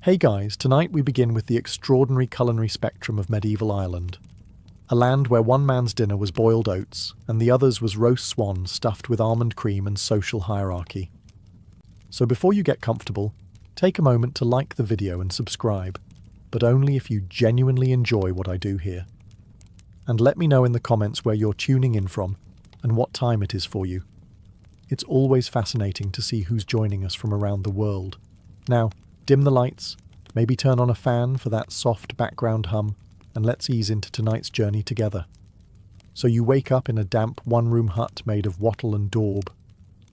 Hey guys, tonight we begin with the extraordinary culinary spectrum of medieval Ireland. A land where one man's dinner was boiled oats and the other's was roast swan stuffed with almond cream and social hierarchy. So before you get comfortable, take a moment to like the video and subscribe, but only if you genuinely enjoy what I do here. And let me know in the comments where you're tuning in from and what time it is for you. It's always fascinating to see who's joining us from around the world. Now, dim the lights, maybe turn on a fan for that soft background hum, and let's ease into tonight's journey together. So you wake up in a damp one-room hut made of wattle and daub.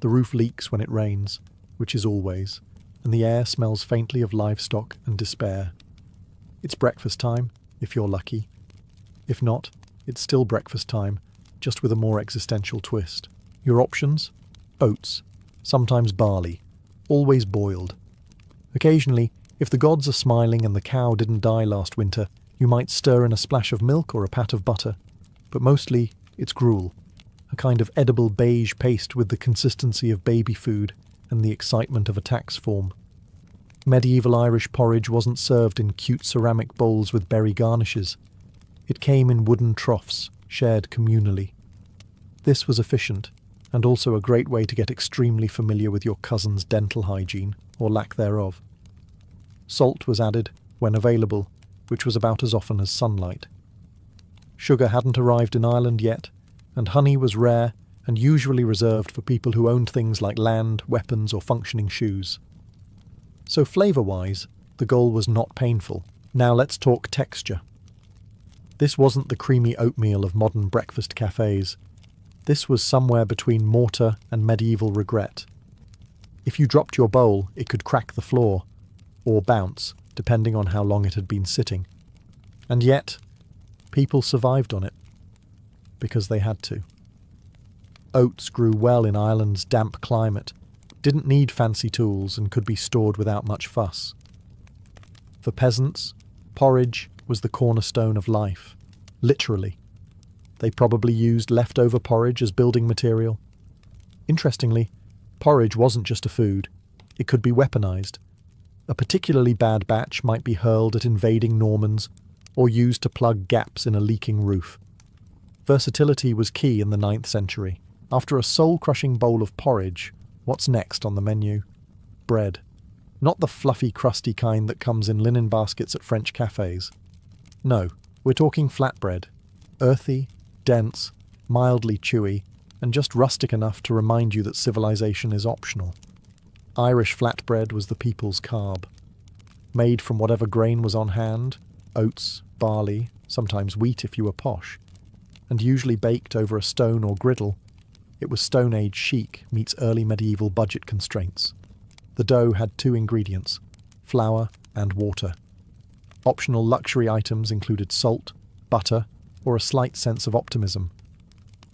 The roof leaks when it rains, which is always, and the air smells faintly of livestock and despair. It's breakfast time, if you're lucky. If not, it's still breakfast time, just with a more existential twist. Your options? Oats, sometimes barley, always boiled. Occasionally, if the gods are smiling and the cow didn't die last winter, you might stir in a splash of milk or a pat of butter. But mostly, it's gruel, a kind of edible beige paste with the consistency of baby food and the excitement of a tax form. Medieval Irish porridge wasn't served in cute ceramic bowls with berry garnishes. It came in wooden troughs, shared communally. This was efficient, and also a great way to get extremely familiar with your cousin's dental hygiene, or lack thereof. Salt was added, when available, which was about as often as sunlight. Sugar hadn't arrived in Ireland yet, and honey was rare and usually reserved for people who owned things like land, weapons, or functioning shoes. So flavour-wise, the goal was not painful. Now let's talk texture. This wasn't the creamy oatmeal of modern breakfast cafes. This was somewhere between mortar and medieval regret. If you dropped your bowl, it could crack the floor, or bounce, depending on how long it had been sitting. And yet, people survived on it, because they had to. Oats grew well in Ireland's damp climate, didn't need fancy tools and could be stored without much fuss. For peasants, porridge was the cornerstone of life, literally. They probably used leftover porridge as building material. Interestingly, porridge wasn't just a food, it could be weaponized. A particularly bad batch might be hurled at invading Normans or used to plug gaps in a leaking roof. Versatility was key in the 9th century. After a soul-crushing bowl of porridge, what's next on the menu? Bread. Not the fluffy, crusty kind that comes in linen baskets at French cafes. No, we're talking flatbread. Earthy, dense, mildly chewy, and just rustic enough to remind you that civilization is optional. Irish flatbread was the people's carb. Made from whatever grain was on hand, oats, barley, sometimes wheat if you were posh, and usually baked over a stone or griddle, it was Stone Age chic meets early medieval budget constraints. The dough had 2 ingredients, flour and water. Optional luxury items included salt, butter, or a slight sense of optimism.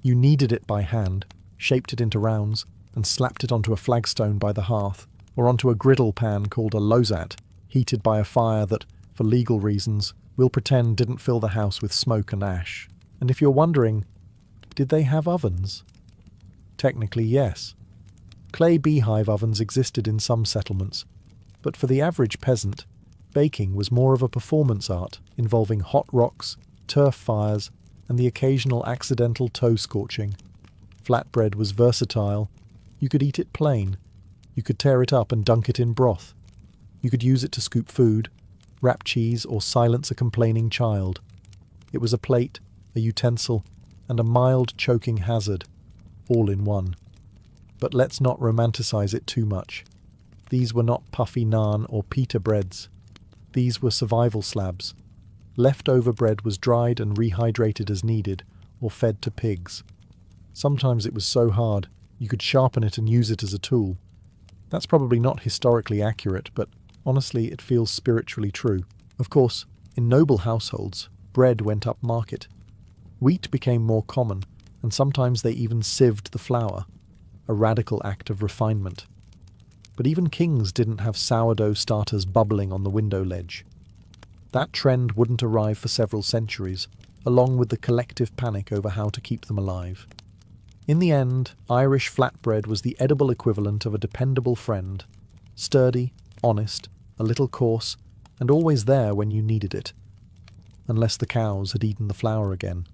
You kneaded it by hand, shaped it into rounds, and slapped it onto a flagstone by the hearth, or onto a griddle pan called a lozat, heated by a fire that, for legal reasons, we'll pretend didn't fill the house with smoke and ash. And if you're wondering, did they have ovens? Technically, yes. Clay beehive ovens existed in some settlements, but for the average peasant, baking was more of a performance art involving hot rocks, turf fires, and the occasional accidental toe scorching. Flatbread was versatile. You could eat it plain. You could tear it up and dunk it in broth. You could use it to scoop food, wrap cheese, or silence a complaining child. It was a plate, a utensil, and a mild choking hazard, all in one. But let's not romanticize it too much. These were not puffy naan or pita breads. These were survival slabs. Leftover bread was dried and rehydrated as needed, or fed to pigs. Sometimes it was so hard, you could sharpen it and use it as a tool. That's probably not historically accurate, but honestly it feels spiritually true. Of course, in noble households, bread went up market. Wheat became more common, and sometimes they even sieved the flour, a radical act of refinement. But even kings didn't have sourdough starters bubbling on the window ledge. That trend wouldn't arrive for several centuries, along with the collective panic over how to keep them alive. In the end, Irish flatbread was the edible equivalent of a dependable friend. Sturdy, honest, a little coarse, and always there when you needed it, unless the cows had eaten the flour again.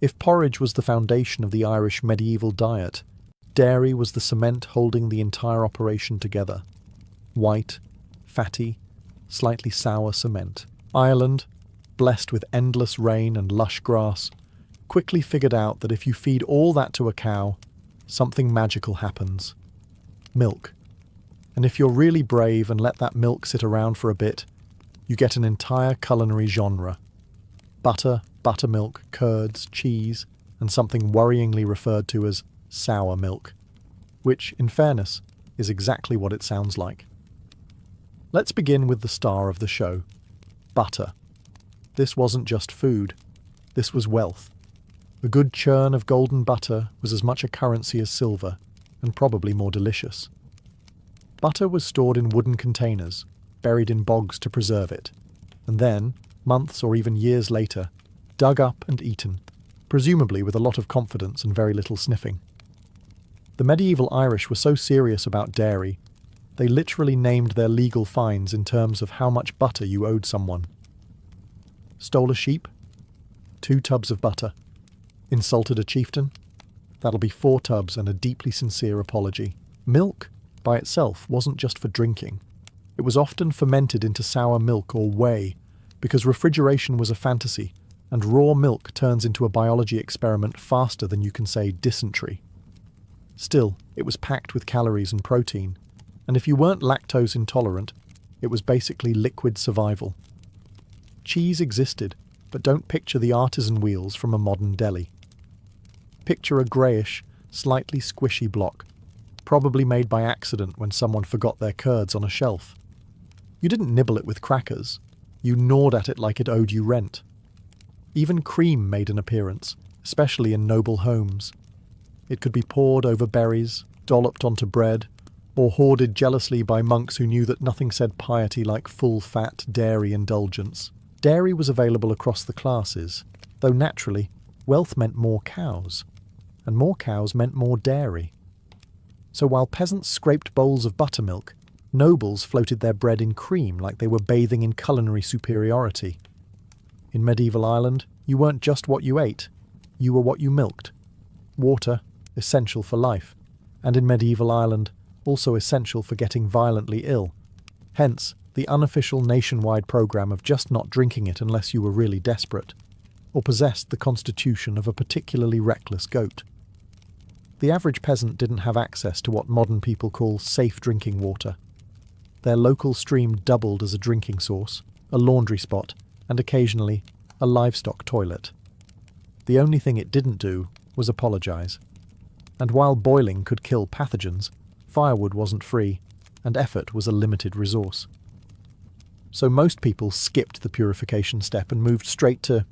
If porridge was the foundation of the Irish medieval diet, dairy was the cement holding the entire operation together. White, fatty, slightly sour cement. Ireland, blessed with endless rain and lush grass, quickly figured out that if you feed all that to a cow, something magical happens. Milk. And if you're really brave and let that milk sit around for a bit, you get an entire culinary genre. Butter, buttermilk, curds, cheese, and something worryingly referred to as sour milk, which, in fairness, is exactly what it sounds like. Let's begin with the star of the show, butter. This wasn't just food, this was wealth. A good churn of golden butter was as much a currency as silver, and probably more delicious. Butter was stored in wooden containers, buried in bogs to preserve it, and then, months or even years later, dug up and eaten, presumably with a lot of confidence and very little sniffing. The medieval Irish were so serious about dairy, they literally named their legal fines in terms of how much butter you owed someone. Stole a sheep? 2 tubs of butter. Insulted a chieftain? That'll be 4 tubs and a deeply sincere apology. Milk, by itself, wasn't just for drinking. It was often fermented into sour milk or whey, because refrigeration was a fantasy, and raw milk turns into a biology experiment faster than you can say dysentery. Still, it was packed with calories and protein, and if you weren't lactose intolerant, it was basically liquid survival. Cheese existed, but don't picture the artisan wheels from a modern deli. Picture a greyish, slightly squishy block, probably made by accident when someone forgot their curds on a shelf. You didn't nibble it with crackers, you gnawed at it like it owed you rent. Even cream made an appearance, especially in noble homes. It could be poured over berries, dolloped onto bread, or hoarded jealously by monks who knew that nothing said piety like full-fat dairy indulgence. Dairy was available across the classes, though naturally, wealth meant more cows, and more cows meant more dairy. So while peasants scraped bowls of buttermilk, nobles floated their bread in cream like they were bathing in culinary superiority. In medieval Ireland, you weren't just what you ate, you were what you milked. Water, essential for life, and in medieval Ireland, also essential for getting violently ill. Hence, the unofficial nationwide programme of just not drinking it unless you were really desperate, or possessed the constitution of a particularly reckless goat. The average peasant didn't have access to what modern people call safe drinking water. Their local stream doubled as a drinking source, a laundry spot, and occasionally a livestock toilet. The only thing it didn't do was apologise. And while boiling could kill pathogens, firewood wasn't free, and effort was a limited resource. So most people skipped the purification step and moved straight to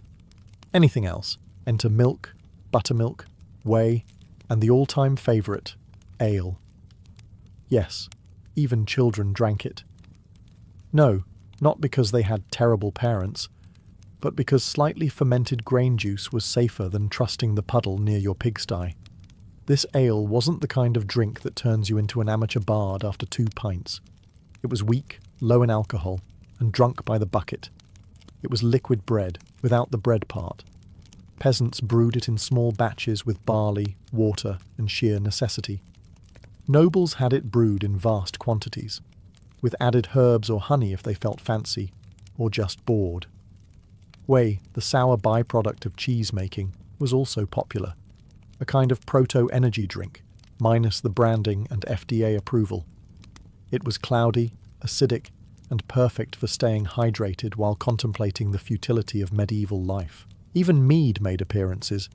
anything else. Enter milk, buttermilk, whey, and the all-time favourite, ale. Yes, even children drank it. No, not because they had terrible parents, but because slightly fermented grain juice was safer than trusting the puddle near your pigsty. This ale wasn't the kind of drink that turns you into an amateur bard after 2 pints. It was weak, low in alcohol, and drunk by the bucket. It was liquid bread, without the bread part. Peasants brewed it in small batches with barley, water, and sheer necessity. Nobles had it brewed in vast quantities, with added herbs or honey if they felt fancy, or just bored. Whey, the sour byproduct of cheese making, was also popular. A kind of proto-energy drink, minus the branding and FDA approval. It was cloudy, acidic, and perfect for staying hydrated while contemplating the futility of medieval life. Even mead made appearances,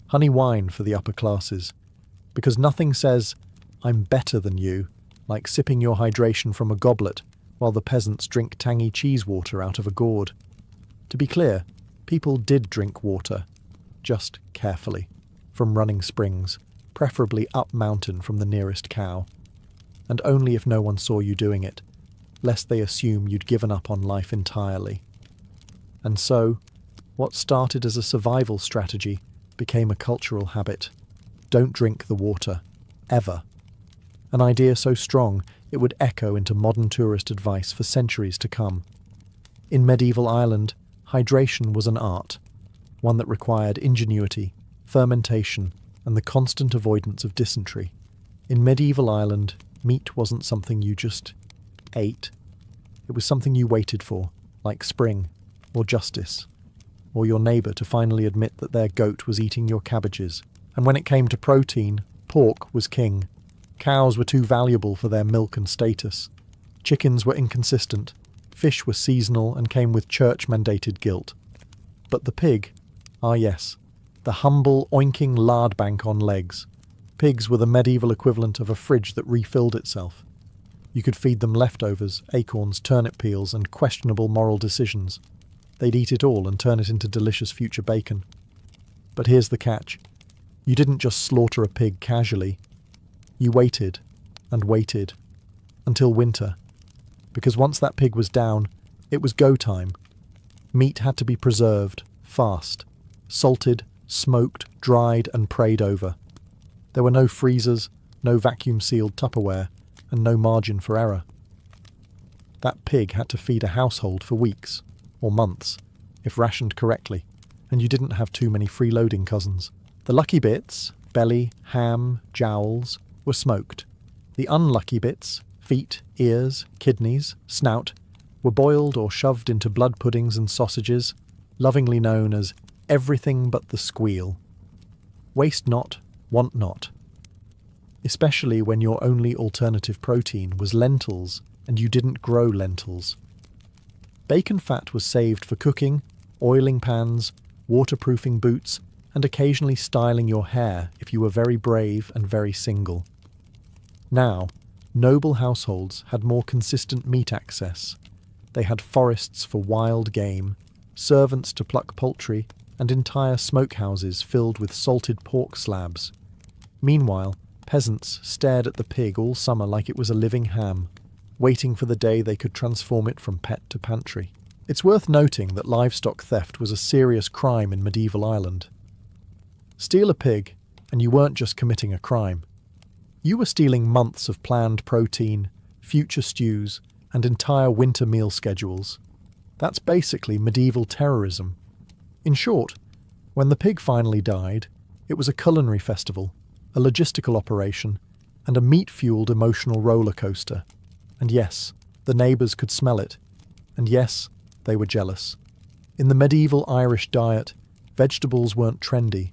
honey wine for the upper classes, because nothing says, "I'm better than you," like sipping your hydration from a goblet while the peasants drink tangy cheese water out of a gourd. To be clear, people did drink water, just carefully, from running springs, preferably up mountain from the nearest cow, and only if no one saw you doing it, lest they assume you'd given up on life entirely. And so, what started as a survival strategy became a cultural habit. Don't drink the water, ever. An idea so strong it would echo into modern tourist advice for centuries to come. In medieval Ireland, hydration was an art, one that required ingenuity, fermentation, and the constant avoidance of dysentery. In medieval Ireland, meat wasn't something you just ate. It was something you waited for, like spring, or justice, or your neighbour to finally admit that their goat was eating your cabbages. And when it came to protein, pork was king. Cows were too valuable for their milk and status. Chickens were inconsistent. Fish were seasonal and came with church-mandated guilt. But the pig, ah yes, the humble, oinking lard bank on legs. Pigs were the medieval equivalent of a fridge that refilled itself. You could feed them leftovers, acorns, turnip peels, and questionable moral decisions. They'd eat it all and turn it into delicious future bacon. But here's the catch. You didn't just slaughter a pig casually. You waited and waited until winter. Because once that pig was down, it was go time. Meat had to be preserved, fast, salted, smoked, dried, and prayed over. There were no freezers, no vacuum-sealed Tupperware, and no margin for error. That pig had to feed a household for weeks, or months, if rationed correctly, and you didn't have too many freeloading cousins. The lucky bits, belly, ham, jowls, were smoked. The unlucky bits, feet, ears, kidneys, snout, were boiled or shoved into blood puddings and sausages, lovingly known as everything but the squeal. Waste not, want not. Especially when your only alternative protein was lentils and you didn't grow lentils. Bacon fat was saved for cooking, oiling pans, waterproofing boots, and occasionally styling your hair if you were very brave and very single. Now, noble households had more consistent meat access. They had forests for wild game, servants to pluck poultry, and entire smokehouses filled with salted pork slabs. Meanwhile, peasants stared at the pig all summer like it was a living ham, waiting for the day they could transform it from pet to pantry. It's worth noting that livestock theft was a serious crime in medieval Ireland. Steal a pig, and you weren't just committing a crime. You were stealing months of planned protein, future stews, and entire winter meal schedules. That's basically medieval terrorism. In short, when the pig finally died, it was a culinary festival, a logistical operation, and a meat-fueled emotional roller coaster. And yes, the neighbours could smell it. And yes, they were jealous. In the medieval Irish diet, vegetables weren't trendy.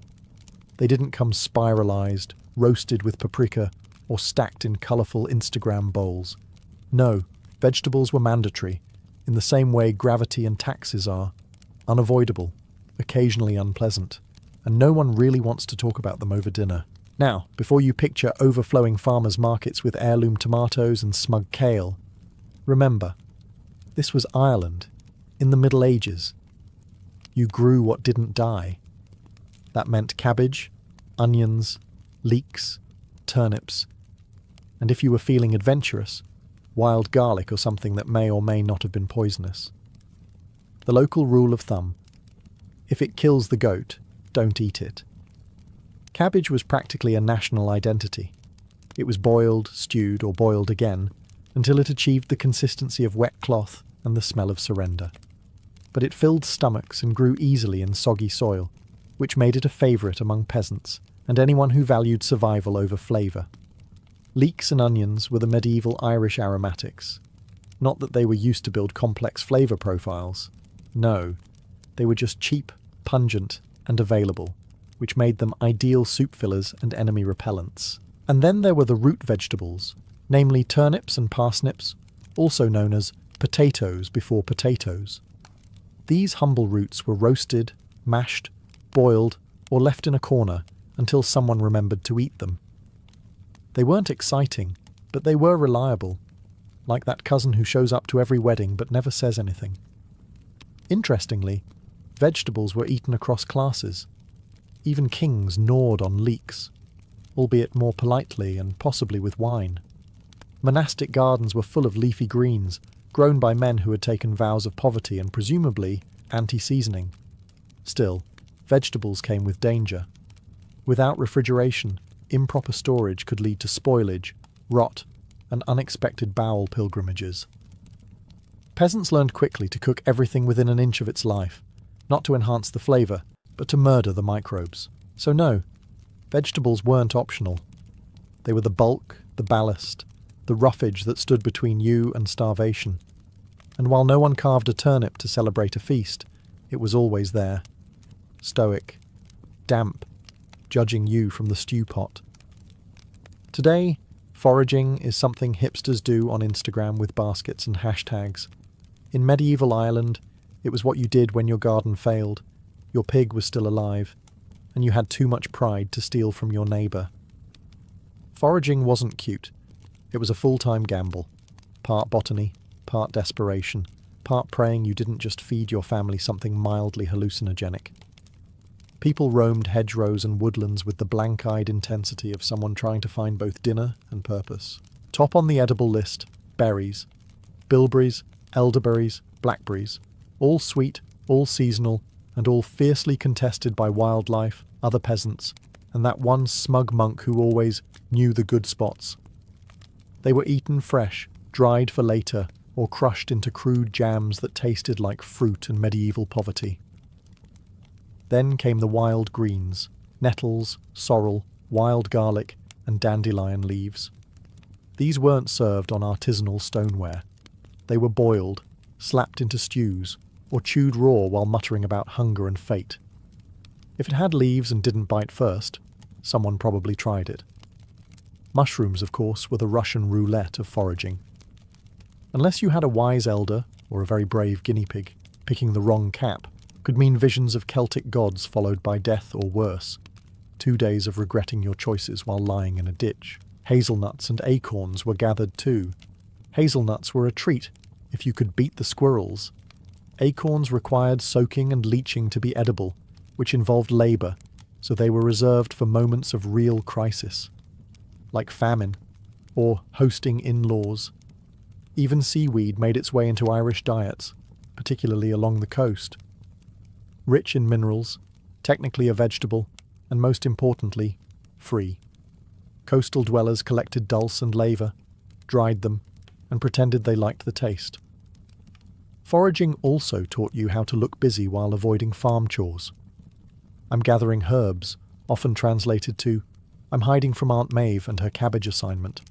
They didn't come spiralised, roasted with paprika, or stacked in colourful Instagram bowls. No, vegetables were mandatory, in the same way gravity and taxes are. Unavoidable, occasionally unpleasant, and no one really wants to talk about them over dinner. Now, before you picture overflowing farmers' markets with heirloom tomatoes and smug kale, remember, this was Ireland, in the Middle Ages. You grew what didn't die. That meant cabbage, onions, leeks, turnips, and if you were feeling adventurous, wild garlic or something that may or may not have been poisonous. The local rule of thumb: if it kills the goat, don't eat it. Cabbage was practically a national identity. It was boiled, stewed, or boiled again, until it achieved the consistency of wet cloth and the smell of surrender. But it filled stomachs and grew easily in soggy soil, which made it a favourite among peasants and anyone who valued survival over flavour. Leeks and onions were the medieval Irish aromatics. Not that they were used to build complex flavour profiles. No, they were just cheap, pungent, and available, which made them ideal soup fillers and enemy repellents. And then there were the root vegetables, namely turnips and parsnips, also known as potatoes before potatoes. These humble roots were roasted, mashed, boiled, or left in a corner until someone remembered to eat them. They weren't exciting, but they were reliable, like that cousin who shows up to every wedding but never says anything. Interestingly, vegetables were eaten across classes. Even kings gnawed on leeks, albeit more politely and possibly with wine. Monastic gardens were full of leafy greens, grown by men who had taken vows of poverty and presumably anti-seasoning. Still, vegetables came with danger. Without refrigeration, improper storage could lead to spoilage, rot, and unexpected bowel pilgrimages. Peasants learned quickly to cook everything within an inch of its life, not to enhance the flavour, but to murder the microbes. So no, vegetables weren't optional. They were the bulk, the ballast, the roughage that stood between you and starvation. And while no one carved a turnip to celebrate a feast, it was always there. Stoic, damp, judging you from the stew pot. Today, foraging is something hipsters do on Instagram with baskets and hashtags. In medieval Ireland, it was what you did when your garden failed, your pig was still alive, and you had too much pride to steal from your neighbour. Foraging wasn't cute. It was a full-time gamble. Part botany, part desperation, part praying you didn't just feed your family something mildly hallucinogenic. People roamed hedgerows and woodlands with the blank-eyed intensity of someone trying to find both dinner and purpose. Top on the edible list, berries. Bilberries, elderberries, blackberries. All sweet, all seasonal, and all fiercely contested by wildlife, other peasants, and that one smug monk who always knew the good spots. They were eaten fresh, dried for later, or crushed into crude jams that tasted like fruit and medieval poverty. Then came the wild greens, nettles, sorrel, wild garlic, and dandelion leaves. These weren't served on artisanal stoneware. They were boiled, slapped into stews, or chewed raw while muttering about hunger and fate. If it had leaves and didn't bite first, someone probably tried it. Mushrooms, of course, were the Russian roulette of foraging. Unless you had a wise elder, or a very brave guinea pig, picking the wrong cap could mean visions of Celtic gods followed by death or worse. 2 days of regretting your choices while lying in a ditch. Hazelnuts and acorns were gathered too. Hazelnuts were a treat if you could beat the squirrels. Acorns required soaking and leaching to be edible, which involved labour, so they were reserved for moments of real crisis, like famine or hosting in-laws. Even seaweed made its way into Irish diets, particularly along the coast. Rich in minerals, technically a vegetable, and most importantly, free. Coastal dwellers collected dulse and laver, dried them, and pretended they liked the taste. Foraging also taught you how to look busy while avoiding farm chores. I'm gathering herbs, often translated to, I'm hiding from Aunt Maeve and her cabbage assignment.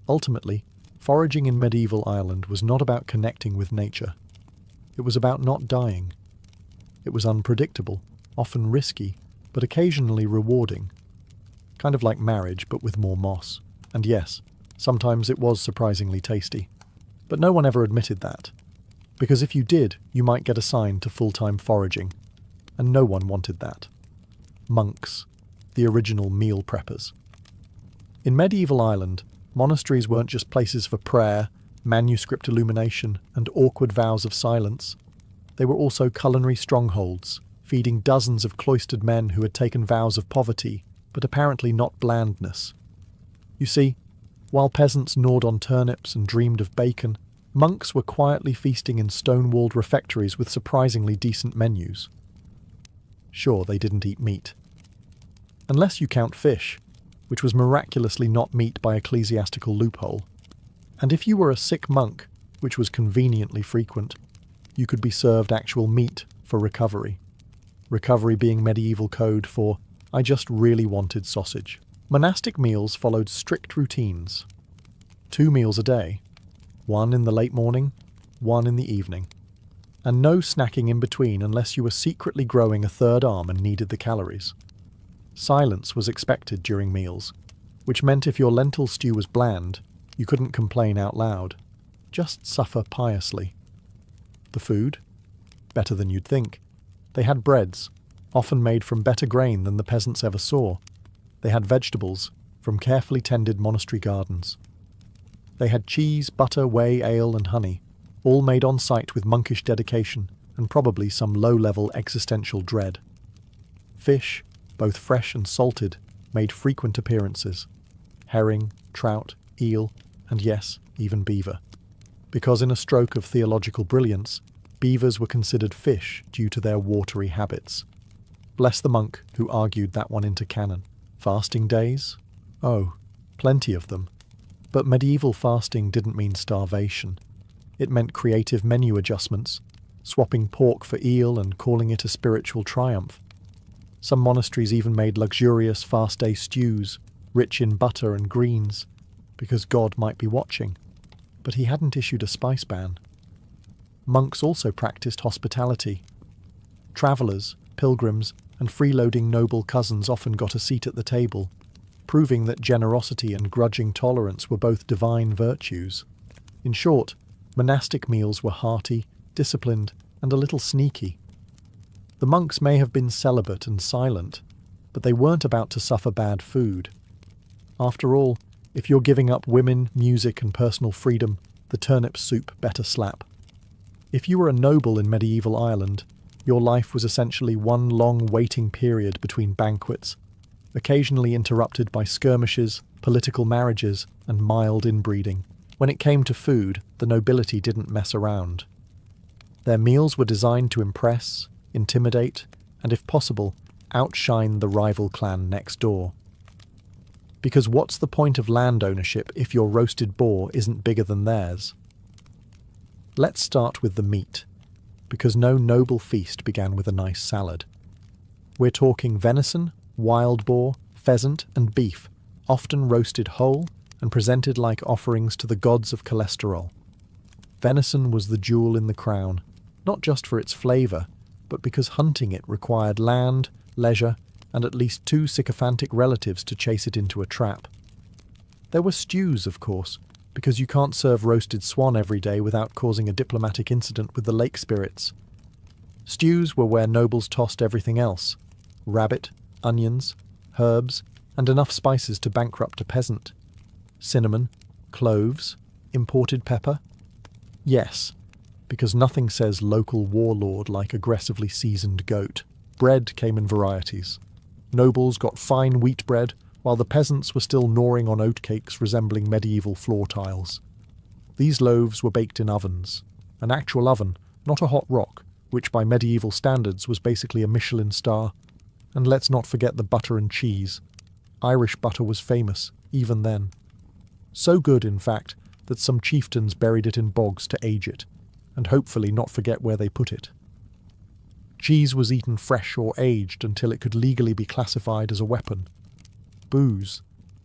Ultimately, foraging in medieval Ireland was not about connecting with nature. It was about not dying. It was unpredictable, often risky, but occasionally rewarding. Kind of like marriage, but with more moss. And yes, sometimes it was surprisingly tasty. But no one ever admitted that. Because if you did, you might get assigned to full-time foraging. And no one wanted that. Monks, the original meal preppers. In medieval Ireland, monasteries weren't just places for prayer, manuscript illumination, and awkward vows of silence. They were also culinary strongholds, feeding dozens of cloistered men who had taken vows of poverty, but apparently not blandness. You see, while peasants gnawed on turnips and dreamed of bacon, monks were quietly feasting in stone-walled refectories with surprisingly decent menus. Sure, they didn't eat meat. Unless you count fish, which was miraculously not meat by ecclesiastical loophole. And if you were a sick monk, which was conveniently frequent, you could be served actual meat for recovery. Recovery being medieval code for, I just really wanted sausage. Monastic meals followed strict routines. 2 meals a day, 1 in the late morning, 1 in the evening. And no snacking in between unless you were secretly growing a third arm and needed the calories. Silence was expected during meals, which meant if your lentil stew was bland, you couldn't complain out loud. Just suffer piously. The food? Better than you'd think. They had breads, often made from better grain than the peasants ever saw. They had vegetables, from carefully tended monastery gardens. They had cheese, butter, whey, ale, and honey, all made on site with monkish dedication and probably some low-level existential dread. Fish, both fresh and salted, made frequent appearances. Herring, trout, eel, and yes, even beaver. Because in a stroke of theological brilliance, beavers were considered fish due to their watery habits. Bless the monk who argued that one into canon. Fasting days? Oh, plenty of them. But medieval fasting didn't mean starvation. It meant creative menu adjustments, swapping pork for eel and calling it a spiritual triumph. Some monasteries even made luxurious fast-day stews, rich in butter and greens, because God might be watching. But he hadn't issued a spice ban. Monks also practiced hospitality. Travellers, pilgrims, and freeloading noble cousins often got a seat at the table, proving that generosity and grudging tolerance were both divine virtues. In short, monastic meals were hearty, disciplined, and a little sneaky. The monks may have been celibate and silent, but they weren't about to suffer bad food. After all, if you're giving up women, music, and personal freedom, the turnip soup better slap. If you were a noble in medieval Ireland, your life was essentially one long waiting period between banquets, occasionally interrupted by skirmishes, political marriages, and mild inbreeding. When it came to food, the nobility didn't mess around. Their meals were designed to impress, intimidate, and if possible, outshine the rival clan next door. Because what's the point of land ownership if your roasted boar isn't bigger than theirs? Let's start with the meat, because no noble feast began with a nice salad. We're talking venison, wild boar, pheasant, and beef, often roasted whole and presented like offerings to the gods of cholesterol. Venison was the jewel in the crown, not just for its flavour, but because hunting it required land, leisure, and at least 2 sycophantic relatives to chase it into a trap. There were stews, of course, because you can't serve roasted swan every day without causing a diplomatic incident with the lake spirits. Stews were where nobles tossed everything else: rabbit, onions, herbs, and enough spices to bankrupt a peasant. Cinnamon, cloves, imported pepper. Yes, because nothing says local warlord like aggressively seasoned goat. Bread came in varieties. Nobles got fine wheat bread, while the peasants were still gnawing on oatcakes resembling medieval floor tiles. These loaves were baked in ovens, an actual oven, not a hot rock, which by medieval standards was basically a Michelin star. And let's not forget the butter and cheese. Irish butter was famous, even then. So good, in fact, that some chieftains buried it in bogs to age it, and hopefully not forget where they put it. Cheese was eaten fresh or aged until it could legally be classified as a weapon. Booze,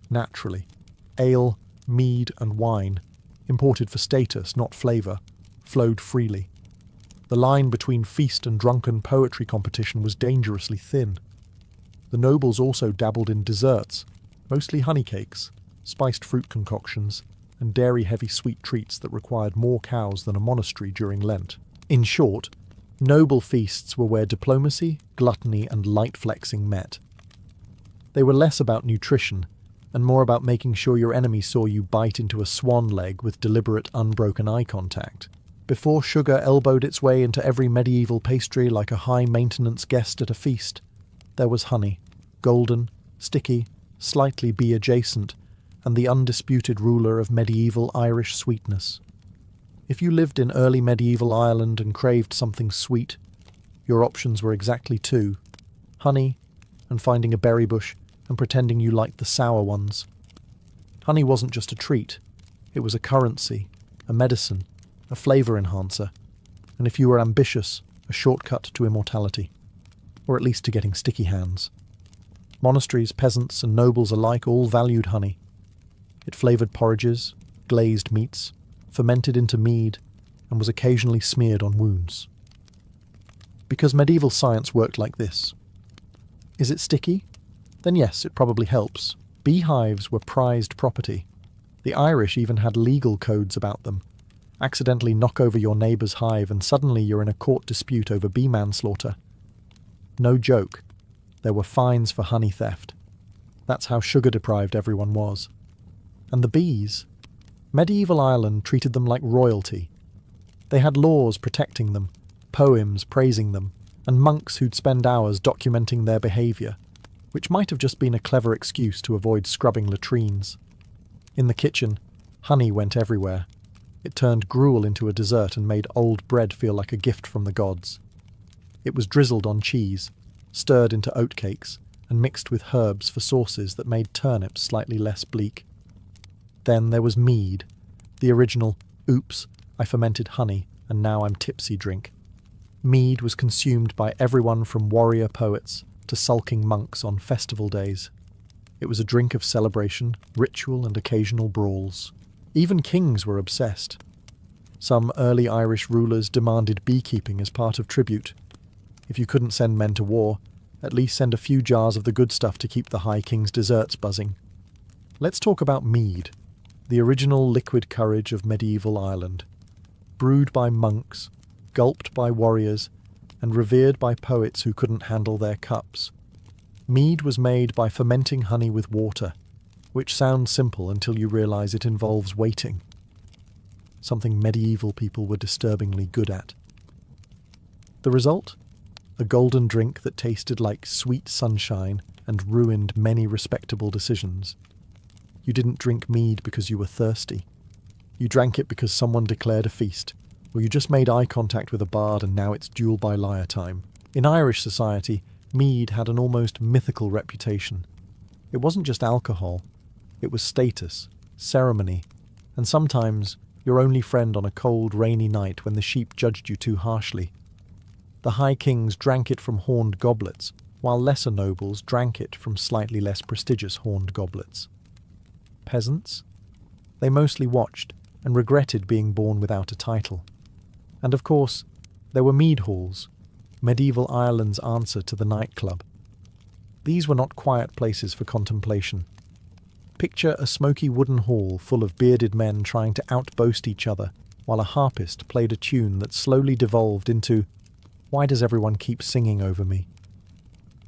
naturally, ale, mead, and wine, imported for status, not flavour, flowed freely. The line between feast and drunken poetry competition was dangerously thin. The nobles also dabbled in desserts, mostly honey cakes, spiced fruit concoctions, and dairy-heavy sweet treats that required more cows than a monastery during Lent. In short, noble feasts were where diplomacy, gluttony, and light flexing met. They were less about nutrition, and more about making sure your enemy saw you bite into a swan leg with deliberate, unbroken eye contact. Before sugar elbowed its way into every medieval pastry like a high-maintenance guest at a feast, there was honey, golden, sticky, slightly bee-adjacent, and the undisputed ruler of medieval Irish sweetness. If you lived in early medieval Ireland and craved something sweet, your options were exactly 2: honey and finding a berry bush and pretending you liked the sour ones. Honey wasn't just a treat, it was a currency, a medicine, a flavour enhancer, and if you were ambitious, a shortcut to immortality, or at least to getting sticky hands. Monasteries, peasants, and nobles alike all valued honey. It flavoured porridges, glazed meats, fermented into mead, and was occasionally smeared on wounds. Because medieval science worked like this. Is it sticky? Then yes, it probably helps. Beehives were prized property. The Irish even had legal codes about them. Accidentally knock over your neighbour's hive and suddenly you're in a court dispute over bee manslaughter. No joke. There were fines for honey theft. That's how sugar-deprived everyone was. And the bees? Medieval Ireland treated them like royalty. They had laws protecting them, poems praising them, and monks who'd spend hours documenting their behaviour, which might have just been a clever excuse to avoid scrubbing latrines. In the kitchen, honey went everywhere. It turned gruel into a dessert and made old bread feel like a gift from the gods. It was drizzled on cheese, stirred into oatcakes, and mixed with herbs for sauces that made turnips slightly less bleak. Then there was mead, the original, oops, I fermented honey, and now I'm tipsy drink. Mead was consumed by everyone from warrior poets to sulking monks on festival days. It was a drink of celebration, ritual, and occasional brawls. Even kings were obsessed. Some early Irish rulers demanded beekeeping as part of tribute. If you couldn't send men to war, at least send a few jars of the good stuff to keep the High King's desserts buzzing. Let's talk about mead, the original liquid courage of medieval Ireland. Brewed by monks, gulped by warriors, and revered by poets who couldn't handle their cups. Mead was made by fermenting honey with water, which sounds simple until you realise it involves waiting. Something medieval people were disturbingly good at. The result? A golden drink that tasted like sweet sunshine and ruined many respectable decisions. You didn't drink mead because you were thirsty. You drank it because someone declared a feast, or you just made eye contact with a bard and now it's duel by lyre time. In Irish society, mead had an almost mythical reputation. It wasn't just alcohol, it was status, ceremony, and sometimes your only friend on a cold, rainy night when the sheep judged you too harshly. The High Kings drank it from horned goblets, while lesser nobles drank it from slightly less prestigious horned goblets. Peasants? They mostly watched and regretted being born without a title. And of course, there were mead halls, medieval Ireland's answer to the nightclub. These were not quiet places for contemplation. Picture a smoky wooden hall full of bearded men trying to outboast each other, while a harpist played a tune that slowly devolved into, "Why does everyone keep singing over me?"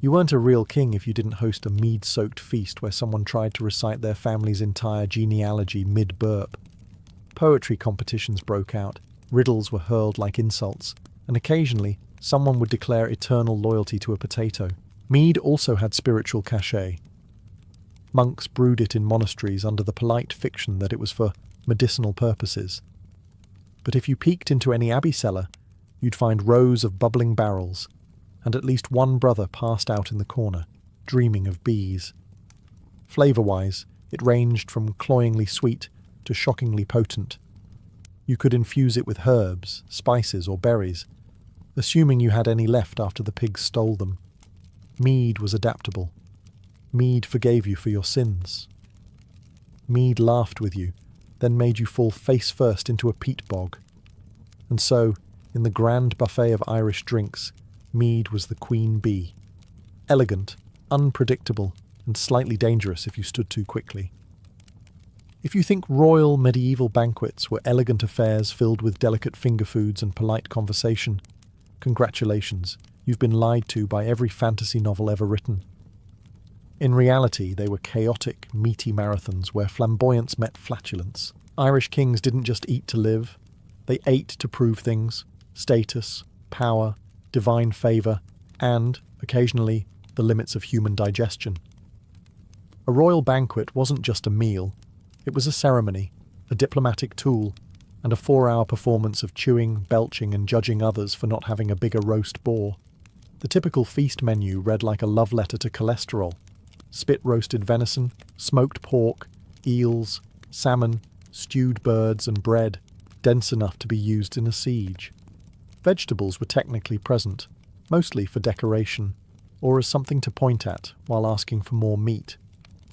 You weren't a real king if you didn't host a mead-soaked feast where someone tried to recite their family's entire genealogy mid-burp. Poetry competitions broke out, riddles were hurled like insults, and occasionally someone would declare eternal loyalty to a potato. Mead also had spiritual cachet. Monks brewed it in monasteries under the polite fiction that it was for medicinal purposes. But if you peeked into any abbey cellar, you'd find rows of bubbling barrels, and at least one brother passed out in the corner, dreaming of bees. Flavour-wise, it ranged from cloyingly sweet to shockingly potent. You could infuse it with herbs, spices, or berries, assuming you had any left after the pigs stole them. Mead was adaptable. Mead forgave you for your sins. Mead laughed with you, then made you fall face first into a peat bog. And so, in the grand buffet of Irish drinks, mead was the queen bee. Elegant, unpredictable, and slightly dangerous if you stood too quickly. If you think royal medieval banquets were elegant affairs filled with delicate finger foods and polite conversation, congratulations, you've been lied to by every fantasy novel ever written. In reality, they were chaotic, meaty marathons where flamboyance met flatulence. Irish kings didn't just eat to live, they ate to prove things: status, power, divine favour, and, occasionally, the limits of human digestion. A royal banquet wasn't just a meal, it was a ceremony, a diplomatic tool, and a 4-hour performance of chewing, belching, and judging others for not having a bigger roast boar. The typical feast menu read like a love letter to cholesterol: spit-roasted venison, smoked pork, eels, salmon, stewed birds, and bread, dense enough to be used in a siege. Vegetables were technically present, mostly for decoration, or as something to point at while asking for more meat.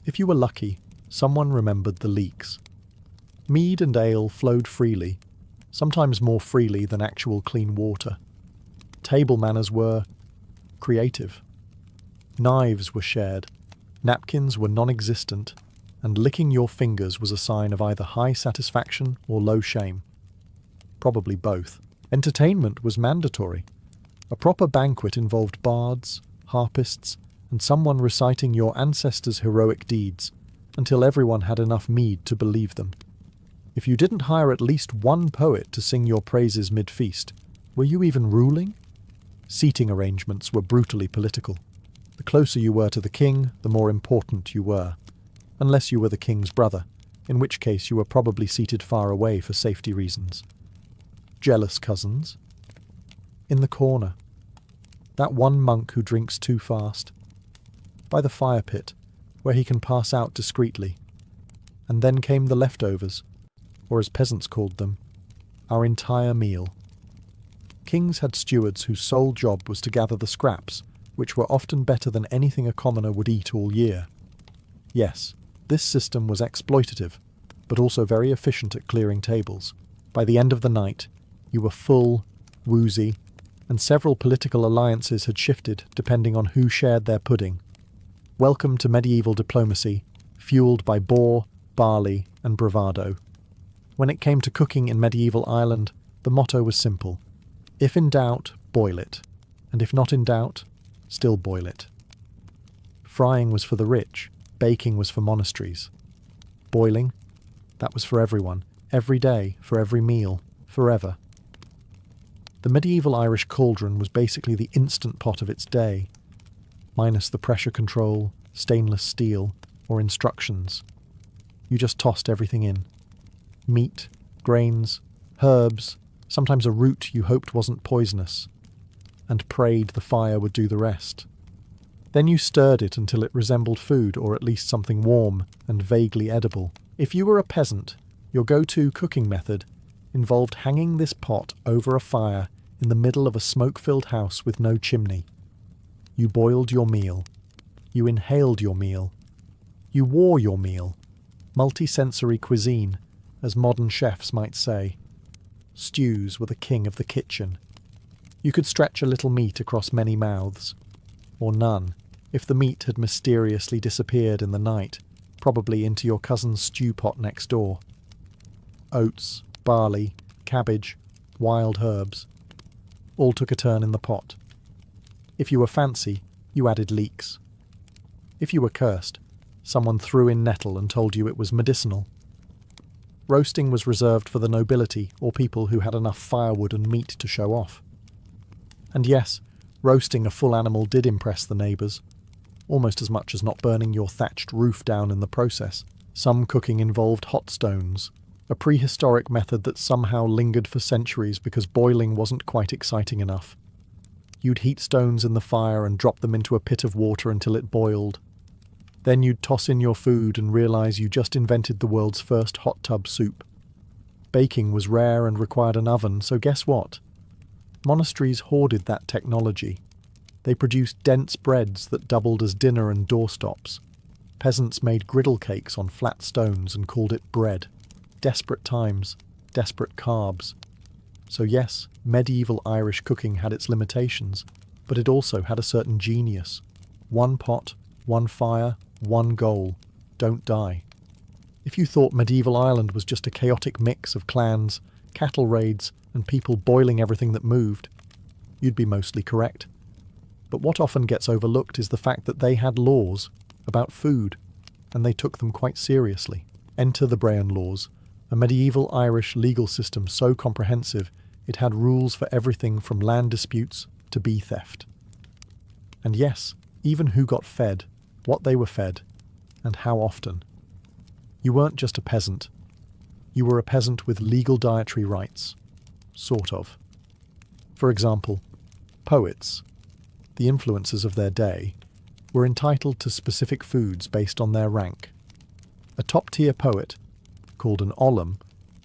If you were lucky, someone remembered the leeks. Mead and ale flowed freely, sometimes more freely than actual clean water. Table manners were creative. Knives were shared, napkins were non-existent, and licking your fingers was a sign of either high satisfaction or low shame. Probably both. Entertainment was mandatory. A proper banquet involved bards, harpists, and someone reciting your ancestors' heroic deeds, until everyone had enough mead to believe them. If you didn't hire at least one poet to sing your praises mid-feast, were you even ruling? Seating arrangements were brutally political. The closer you were to the king, the more important you were. Unless you were the king's brother, in which case you were probably seated far away for safety reasons. Jealous cousins. In the corner. That one monk who drinks too fast. By the fire pit, where he can pass out discreetly. And then came the leftovers, or as peasants called them, our entire meal. Kings had stewards whose sole job was to gather the scraps, which were often better than anything a commoner would eat all year. Yes, this system was exploitative, but also very efficient at clearing tables. By the end of the night, you were full, woozy, and several political alliances had shifted depending on who shared their pudding. Welcome to medieval diplomacy, fueled by boar, barley, and bravado. When it came to cooking in medieval Ireland, the motto was simple. If in doubt, boil it, and if not in doubt, still boil it. Frying was for the rich, baking was for monasteries. Boiling, that was for everyone, every day, for every meal, forever. The medieval Irish cauldron was basically the instant pot of its day, minus the pressure control, stainless steel, or instructions. You just tossed everything in. Meat, grains, herbs, sometimes a root you hoped wasn't poisonous, and prayed the fire would do the rest. Then you stirred it until it resembled food, or at least something warm and vaguely edible. If you were a peasant, your go-to cooking method involved hanging this pot over a fire in the middle of a smoke-filled house with no chimney. You boiled your meal. You inhaled your meal. You wore your meal. Multi-sensory cuisine, as modern chefs might say. Stews were the king of the kitchen. You could stretch a little meat across many mouths, or none, if the meat had mysteriously disappeared in the night, probably into your cousin's stew pot next door. Oats, barley, cabbage, wild herbs, all took a turn in the pot. If you were fancy, you added leeks. If you were cursed, someone threw in nettle and told you it was medicinal. Roasting was reserved for the nobility or people who had enough firewood and meat to show off. And yes, roasting a full animal did impress the neighbours, almost as much as not burning your thatched roof down in the process. Some cooking involved hot stones, a prehistoric method that somehow lingered for centuries because boiling wasn't quite exciting enough. You'd heat stones in the fire and drop them into a pit of water until it boiled. Then you'd toss in your food and realise you just invented the world's first hot tub soup. Baking was rare and required an oven, so guess what? Monasteries hoarded that technology. They produced dense breads that doubled as dinner and doorstops. Peasants made griddle cakes on flat stones and called it bread. Desperate times, desperate carbs. So yes, medieval Irish cooking had its limitations, but it also had a certain genius. One pot, one fire, one goal. Don't die. If you thought medieval Ireland was just a chaotic mix of clans, cattle raids, and people boiling everything that moved, you'd be mostly correct. But what often gets overlooked is the fact that they had laws about food, and they took them quite seriously. Enter the Brehon Laws, a medieval Irish legal system so comprehensive it had rules for everything from land disputes to bee theft. And yes, even who got fed, what they were fed, and how often. You weren't just a peasant. You were a peasant with legal dietary rights. Sort of. For example, poets, the influencers of their day, were entitled to specific foods based on their rank. A top-tier poet, called an ollum,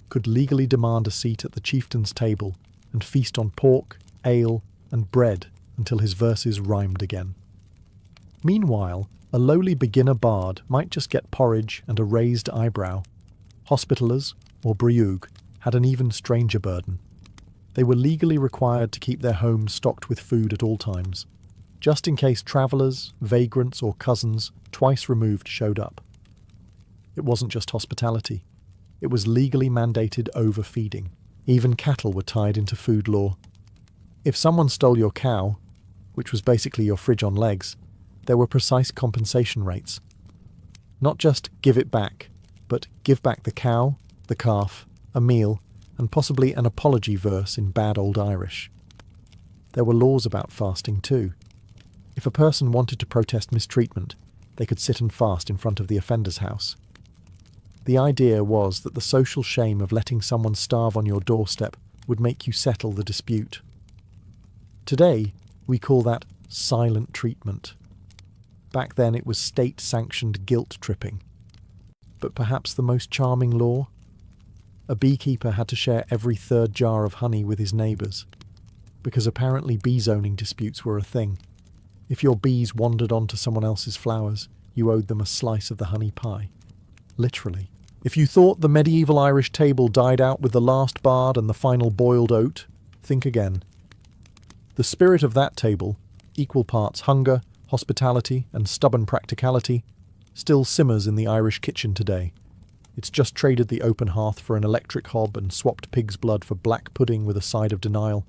could legally demand a seat at the chieftain's table and feast on pork, ale, and bread until his verses rhymed again. Meanwhile, a lowly beginner bard might just get porridge and a raised eyebrow. Hospitallers, or briúg, had an even stranger burden. They were legally required to keep their homes stocked with food at all times, just in case travellers, vagrants, or cousins twice removed showed up. It wasn't just hospitality. It was legally mandated overfeeding. Even cattle were tied into food law. If someone stole your cow, which was basically your fridge on legs, there were precise compensation rates. Not just give it back, but give back the cow, the calf, a meal, and possibly an apology verse in bad old Irish. There were laws about fasting too. If a person wanted to protest mistreatment, they could sit and fast in front of the offender's house. The idea was that the social shame of letting someone starve on your doorstep would make you settle the dispute. Today, we call that silent treatment. Back then it was state-sanctioned guilt-tripping. But perhaps the most charming law? A beekeeper had to share every third jar of honey with his neighbours, because apparently bee zoning disputes were a thing. If your bees wandered onto someone else's flowers, you owed them a slice of the honey pie. Literally. If you thought the medieval Irish table died out with the last bard and the final boiled oat, think again. The spirit of that table, equal parts hunger, hospitality, and stubborn practicality, still simmers in the Irish kitchen today. It's just traded the open hearth for an electric hob and swapped pig's blood for black pudding with a side of denial.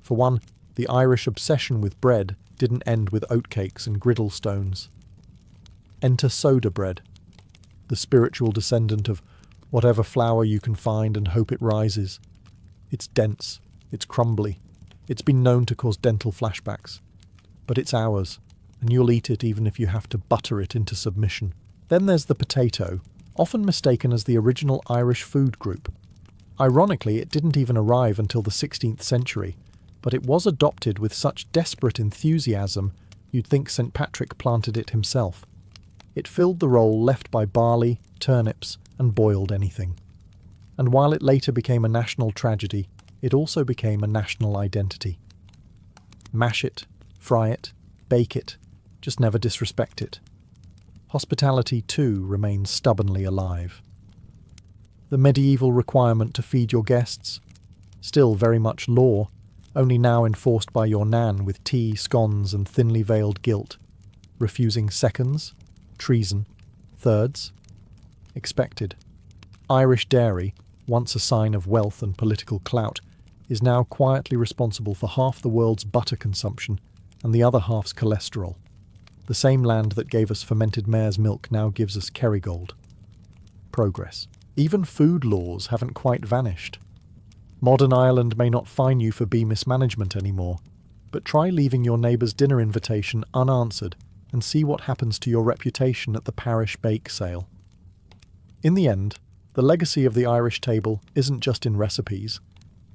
For one, the Irish obsession with bread didn't end with oatcakes and griddle stones. Enter soda bread, the spiritual descendant of whatever flour you can find and hope it rises. It's dense, it's crumbly, it's been known to cause dental flashbacks. But it's ours, and you'll eat it even if you have to butter it into submission. Then there's the potato, often mistaken as the original Irish food group. Ironically, it didn't even arrive until the 16th century, but it was adopted with such desperate enthusiasm you'd think St. Patrick planted it himself. It filled the role left by barley, turnips, and boiled anything. And while it later became a national tragedy, it also became a national identity. Mash it, fry it, bake it, just never disrespect it. Hospitality, too, remains stubbornly alive. The medieval requirement to feed your guests, still very much law, only now enforced by your nan with tea, scones, and thinly veiled guilt. Refusing seconds, treason, thirds, expected. Irish dairy, once a sign of wealth and political clout, is now quietly responsible for half the world's butter consumption and the other half's cholesterol. The same land that gave us fermented mare's milk now gives us Kerrygold. Progress. Even food laws haven't quite vanished. Modern Ireland may not fine you for bee mismanagement anymore, but try leaving your neighbour's dinner invitation unanswered and see what happens to your reputation at the parish bake sale. In the end, the legacy of the Irish table isn't just in recipes,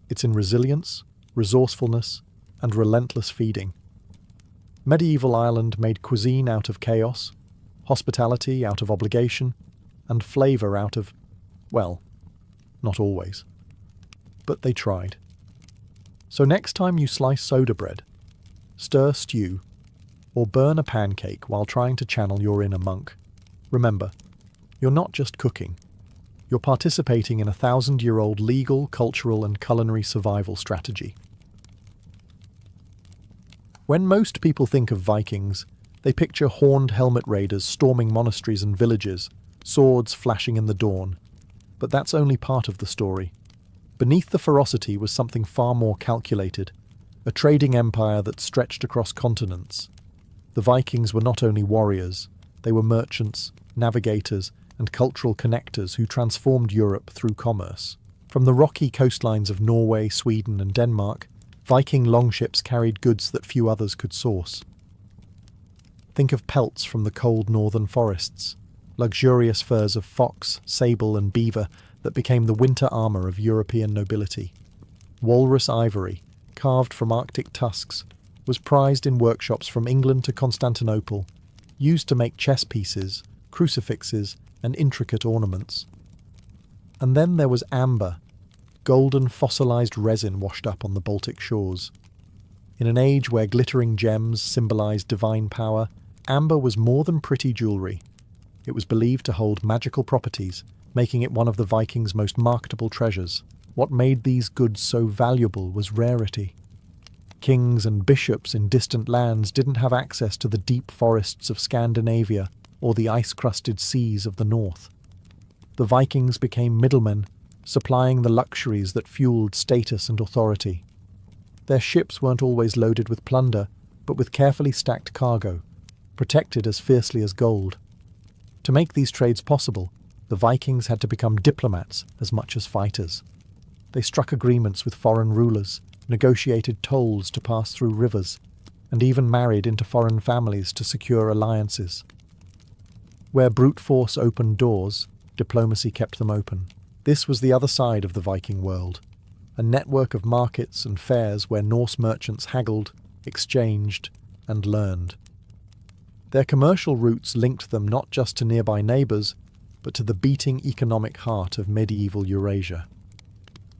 it's in resilience, resourcefulness, and relentless feeding. Medieval Ireland made cuisine out of chaos, hospitality out of obligation, and flavour out of, well, not always. But they tried. So next time you slice soda bread, stir stew, or burn a pancake while trying to channel your inner monk, remember, you're not just cooking. You're participating in a 1,000-year-old legal, cultural, and culinary survival strategy. When most people think of Vikings, they picture horned helmet raiders storming monasteries and villages, swords flashing in the dawn. But that's only part of the story. Beneath the ferocity was something far more calculated, a trading empire that stretched across continents. The Vikings were not only warriors, they were merchants, navigators, and cultural connectors who transformed Europe through commerce. From the rocky coastlines of Norway, Sweden, and Denmark, Viking longships carried goods that few others could source. Think of pelts from the cold northern forests, luxurious furs of fox, sable, and beaver that became the winter armour of European nobility. Walrus ivory, carved from Arctic tusks, was prized in workshops from England to Constantinople, used to make chess pieces, crucifixes, and intricate ornaments. And then there was amber, golden fossilized resin washed up on the Baltic shores. In an age where glittering gems symbolized divine power, amber was more than pretty jewelry. It was believed to hold magical properties, making it one of the Vikings' most marketable treasures. What made these goods so valuable was rarity. Kings and bishops in distant lands didn't have access to the deep forests of Scandinavia or the ice-crusted seas of the north. The Vikings became middlemen, supplying the luxuries that fueled status and authority. Their ships weren't always loaded with plunder, but with carefully stacked cargo, protected as fiercely as gold. To make these trades possible, the Vikings had to become diplomats as much as fighters. They struck agreements with foreign rulers, negotiated tolls to pass through rivers, and even married into foreign families to secure alliances. Where brute force opened doors, diplomacy kept them open. This was the other side of the Viking world, a network of markets and fairs where Norse merchants haggled, exchanged, and learned. Their commercial routes linked them not just to nearby neighbours, but to the beating economic heart of medieval Eurasia.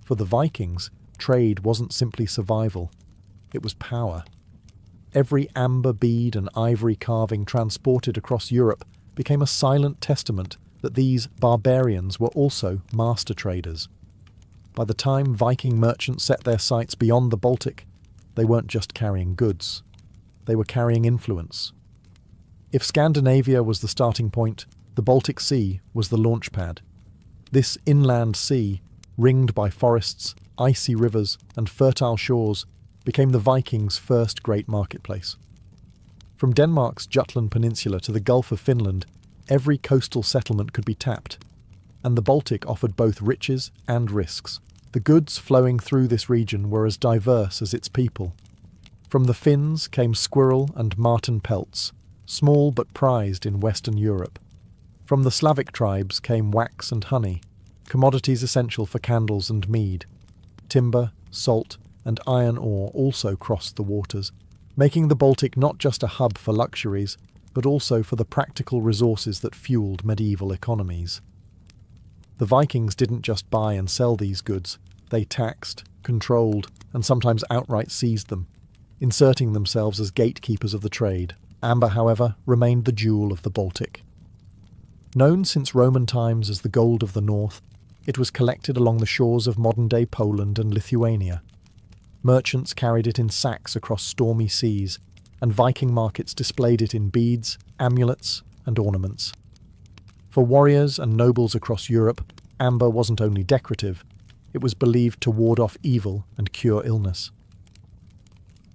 For the Vikings, trade wasn't simply survival, it was power. Every amber bead and ivory carving transported across Europe became a silent testament that these barbarians were also master traders. By the time Viking merchants set their sights beyond the Baltic, they weren't just carrying goods, they were carrying influence. If Scandinavia was the starting point, the Baltic Sea was the launch pad. This inland sea, ringed by forests, icy rivers, and fertile shores, became the Vikings' first great marketplace. From Denmark's Jutland Peninsula to the Gulf of Finland, every coastal settlement could be tapped, and the Baltic offered both riches and risks. The goods flowing through this region were as diverse as its people. From the Finns came squirrel and marten pelts, small but prized in Western Europe. From the Slavic tribes came wax and honey, commodities essential for candles and mead. Timber, salt, and iron ore also crossed the waters, making the Baltic not just a hub for luxuries, but also for the practical resources that fueled medieval economies. The Vikings didn't just buy and sell these goods, they taxed, controlled, and sometimes outright seized them, inserting themselves as gatekeepers of the trade. Amber, however, remained the jewel of the Baltic. Known since Roman times as the gold of the north, it was collected along the shores of modern-day Poland and Lithuania. Merchants carried it in sacks across stormy seas, and Viking markets displayed it in beads, amulets, and ornaments. For warriors and nobles across Europe, amber wasn't only decorative, it was believed to ward off evil and cure illness.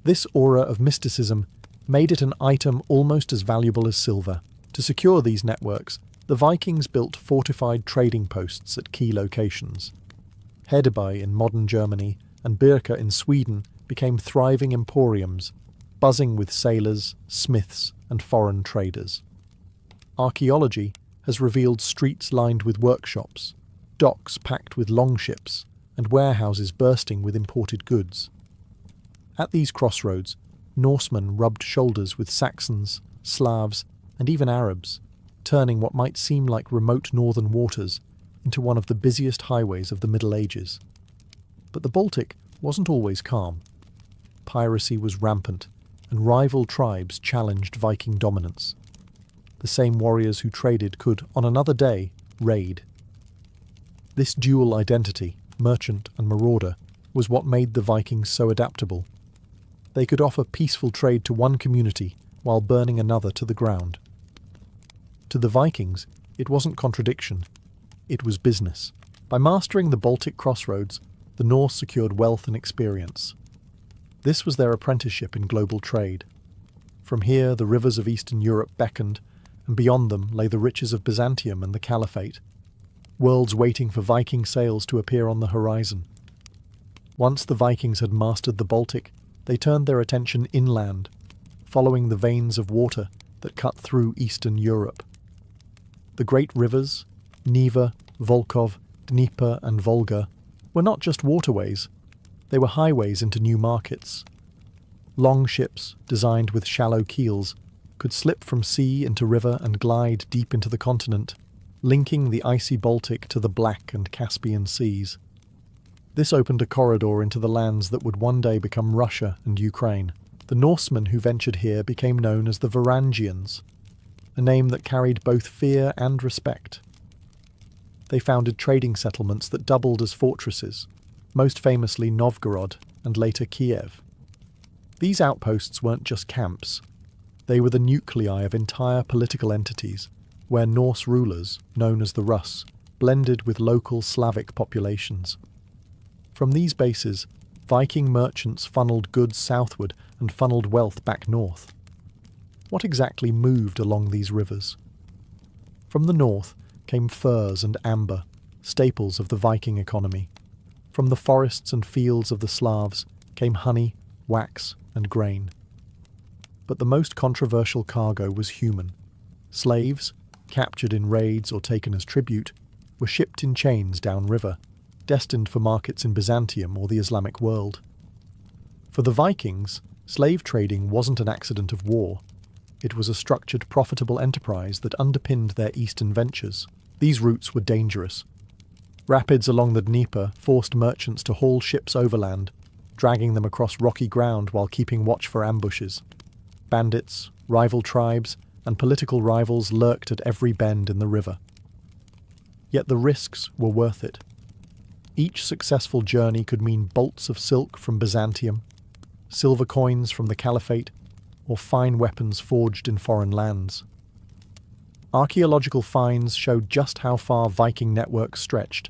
This aura of mysticism made it an item almost as valuable as silver. To secure these networks, the Vikings built fortified trading posts at key locations. Hedeby in modern Germany and Birka in Sweden became thriving emporiums, buzzing with sailors, smiths, and foreign traders. Archaeology has revealed streets lined with workshops, docks packed with longships, and warehouses bursting with imported goods. At these crossroads, Norsemen rubbed shoulders with Saxons, Slavs, and even Arabs, turning what might seem like remote northern waters into one of the busiest highways of the Middle Ages. But the Baltic wasn't always calm. Piracy was rampant, and rival tribes challenged Viking dominance. The same warriors who traded could, on another day, raid. This dual identity, merchant and marauder, was what made the Vikings so adaptable. They could offer peaceful trade to one community while burning another to the ground. To the Vikings, it wasn't contradiction, it was business. By mastering the Baltic crossroads, the Norse secured wealth and experience. This was their apprenticeship in global trade. From here, the rivers of Eastern Europe beckoned, and beyond them lay the riches of Byzantium and the Caliphate, worlds waiting for Viking sails to appear on the horizon. Once the Vikings had mastered the Baltic, they turned their attention inland, following the veins of water that cut through Eastern Europe. The great rivers, Neva, Volkhov, Dnieper, and Volga, were not just waterways, they were highways into new markets. Long ships, designed with shallow keels, could slip from sea into river and glide deep into the continent, linking the icy Baltic to the Black and Caspian seas. This opened a corridor into the lands that would one day become Russia and Ukraine. The Norsemen who ventured here became known as the Varangians, a name that carried both fear and respect. They founded trading settlements that doubled as fortresses, most famously Novgorod and later Kiev. These outposts weren't just camps. They were the nuclei of entire political entities, where Norse rulers, known as the Rus, blended with local Slavic populations. From these bases, Viking merchants funneled goods southward and funneled wealth back north. What exactly moved along these rivers? From the north came furs and amber, staples of the Viking economy. From the forests and fields of the Slavs came honey, wax, and grain. But the most controversial cargo was human. Slaves, captured in raids or taken as tribute, were shipped in chains downriver, destined for markets in Byzantium or the Islamic world. For the Vikings, slave trading wasn't an accident of war. It was a structured, profitable enterprise that underpinned their eastern ventures. These routes were dangerous. Rapids along the Dnieper forced merchants to haul ships overland, dragging them across rocky ground while keeping watch for ambushes. Bandits, rival tribes, and political rivals lurked at every bend in the river. Yet the risks were worth it. Each successful journey could mean bolts of silk from Byzantium, silver coins from the Caliphate, or fine weapons forged in foreign lands. Archaeological finds showed just how far Viking networks stretched.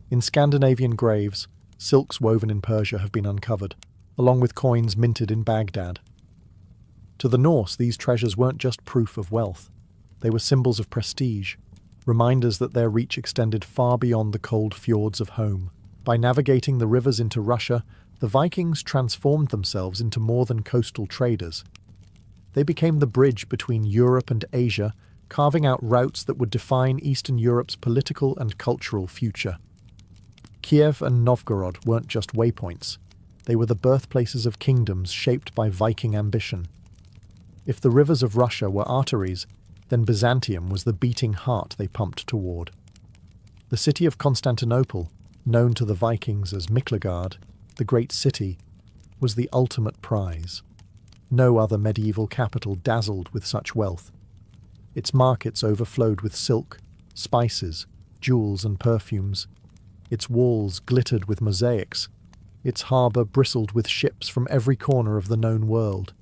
In Scandinavian graves, silks woven in Persia have been uncovered, along with coins minted in Baghdad. To the Norse, these treasures weren't just proof of wealth. They were symbols of prestige, reminders that their reach extended far beyond the cold fjords of home. By navigating the rivers into Russia, the Vikings transformed themselves into more than coastal traders. They became the bridge between Europe and Asia, carving out routes that would define Eastern Europe's political and cultural future. Kiev and Novgorod weren't just waypoints. They were the birthplaces of kingdoms shaped by Viking ambition. If the rivers of Russia were arteries, then Byzantium was the beating heart they pumped toward. The city of Constantinople, known to the Vikings as Miklagard, the great city, was the ultimate prize. No other medieval capital dazzled with such wealth. Its markets overflowed with silk, spices, jewels and perfumes. Its walls glittered with mosaics. Its harbour bristled with ships from every corner of the known world.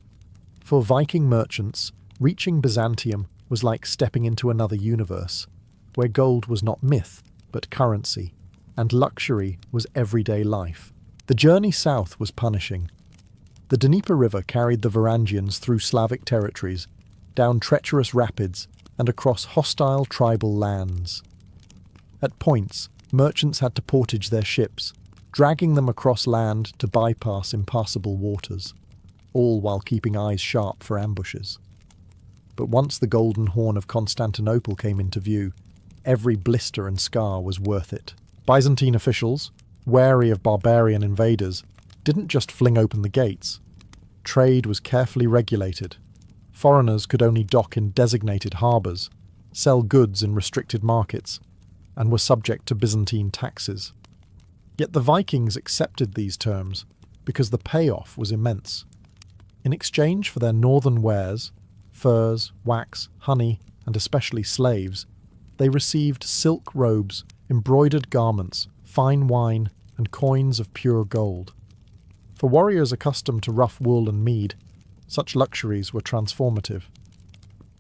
For Viking merchants, reaching Byzantium was like stepping into another universe, where gold was not myth, but currency, and luxury was everyday life. The journey south was punishing. The Dnieper River carried the Varangians through Slavic territories, down treacherous rapids, and across hostile tribal lands. At points, merchants had to portage their ships, dragging them across land to bypass impassable waters, all while keeping eyes sharp for ambushes. But once the Golden Horn of Constantinople came into view, every blister and scar was worth it. Byzantine officials, wary of barbarian invaders, didn't just fling open the gates. Trade was carefully regulated. Foreigners could only dock in designated harbours, sell goods in restricted markets, and were subject to Byzantine taxes. Yet the Vikings accepted these terms because the payoff was immense. In exchange for their northern wares, furs, wax, honey, and especially slaves, they received silk robes, embroidered garments, fine wine, and coins of pure gold. For warriors accustomed to rough wool and mead, such luxuries were transformative.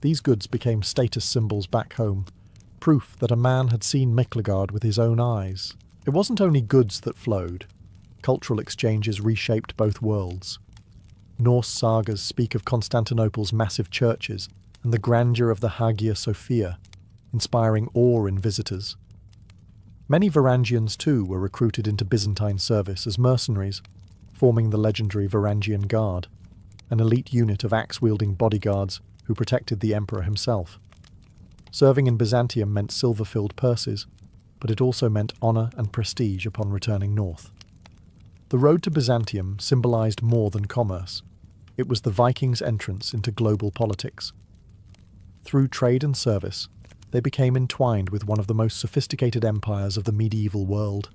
These goods became status symbols back home, proof that a man had seen Miklagard with his own eyes. It wasn't only goods that flowed. Cultural exchanges reshaped both worlds. Norse sagas speak of Constantinople's massive churches and the grandeur of the Hagia Sophia, inspiring awe in visitors. Many Varangians, too, were recruited into Byzantine service as mercenaries, forming the legendary Varangian Guard, an elite unit of axe-wielding bodyguards who protected the emperor himself. Serving in Byzantium meant silver-filled purses, but it also meant honour and prestige upon returning north. The road to Byzantium symbolised more than commerce. It was the Vikings' entrance into global politics. Through trade and service, they became entwined with one of the most sophisticated empires of the medieval world,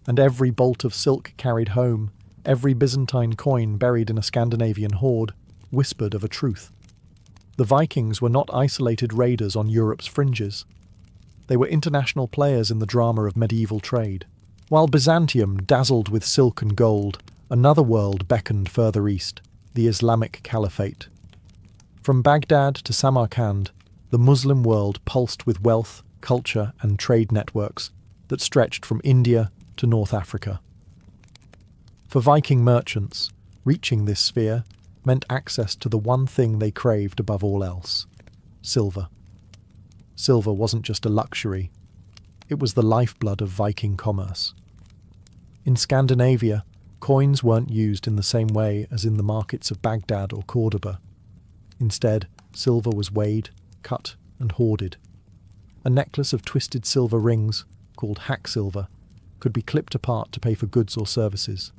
and every bolt of silk carried home, every Byzantine coin buried in a Scandinavian hoard, whispered of a truth. The Vikings were not isolated raiders on Europe's fringes. They were international players in the drama of medieval trade. While Byzantium dazzled with silk and gold, another world beckoned further east, the Islamic Caliphate. From Baghdad to Samarkand, the Muslim world pulsed with wealth, culture, and trade networks that stretched from India to North Africa. For Viking merchants, reaching this sphere meant access to the one thing they craved above all else: silver. Silver wasn't just a luxury, it was the lifeblood of Viking commerce. In Scandinavia, coins weren't used in the same way as in the markets of Baghdad or Cordoba. Instead, silver was weighed, cut, and hoarded. A necklace of twisted silver rings, called hacksilver, could be clipped apart to pay for goods or services.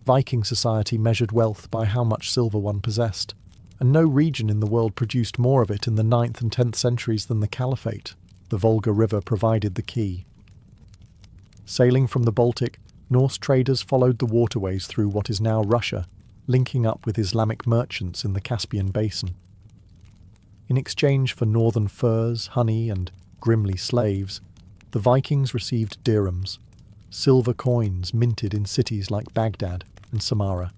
Viking society measured wealth by how much silver one possessed, and no region in the world produced more of it in the 9th and 10th centuries than the Caliphate. the Volga River provided the key. Sailing from the Baltic, Norse traders followed the waterways through what is now Russia, linking up with Islamic merchants in the Caspian Basin. In exchange for northern furs, honey, and grimly slaves, the Vikings received dirhams, silver coins minted in cities like Baghdad and Samarra.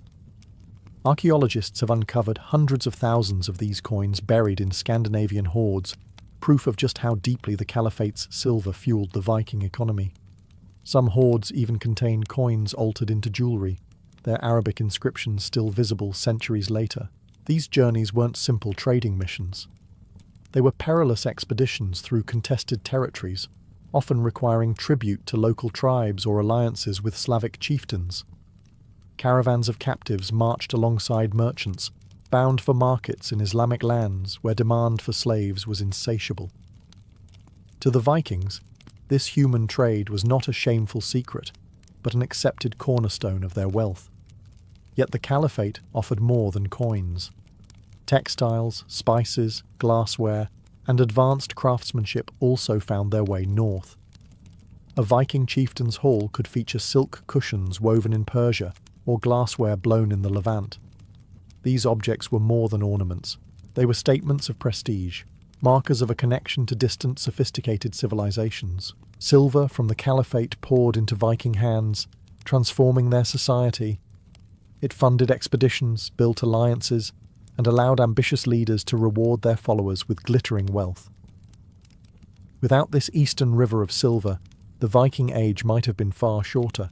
Archaeologists have uncovered hundreds of thousands of these coins buried in Scandinavian hoards, proof of just how deeply the Caliphate's silver fueled the Viking economy. Some hoards even contain coins altered into jewellery, their Arabic inscriptions still visible centuries later. These journeys weren't simple trading missions. They were perilous expeditions through contested territories, often requiring tribute to local tribes or alliances with Slavic chieftains. Caravans of captives marched alongside merchants, bound for markets in Islamic lands where demand for slaves was insatiable. To the Vikings, this human trade was not a shameful secret, but an accepted cornerstone of their wealth. Yet the Caliphate offered more than coins. Textiles, spices, glassware, and advanced craftsmanship also found their way north. A Viking chieftain's hall could feature silk cushions woven in Persia or glassware blown in the Levant. These objects were more than ornaments. They were statements of prestige, markers of a connection to distant, sophisticated civilizations. Silver from the Caliphate poured into Viking hands, transforming their society. It funded expeditions, built alliances, and allowed ambitious leaders to reward their followers with glittering wealth. Without this eastern river of silver, the Viking Age might have been far shorter.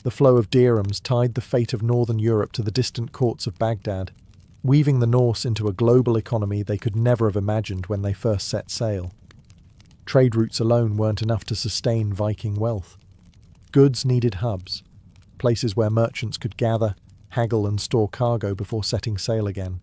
The flow of dirhams tied the fate of northern Europe to the distant courts of Baghdad, weaving the Norse into a global economy they could never have imagined when they first set sail. Trade routes alone weren't enough to sustain Viking wealth. Goods needed hubs, places where merchants could gather, haggle and store cargo before setting sail again.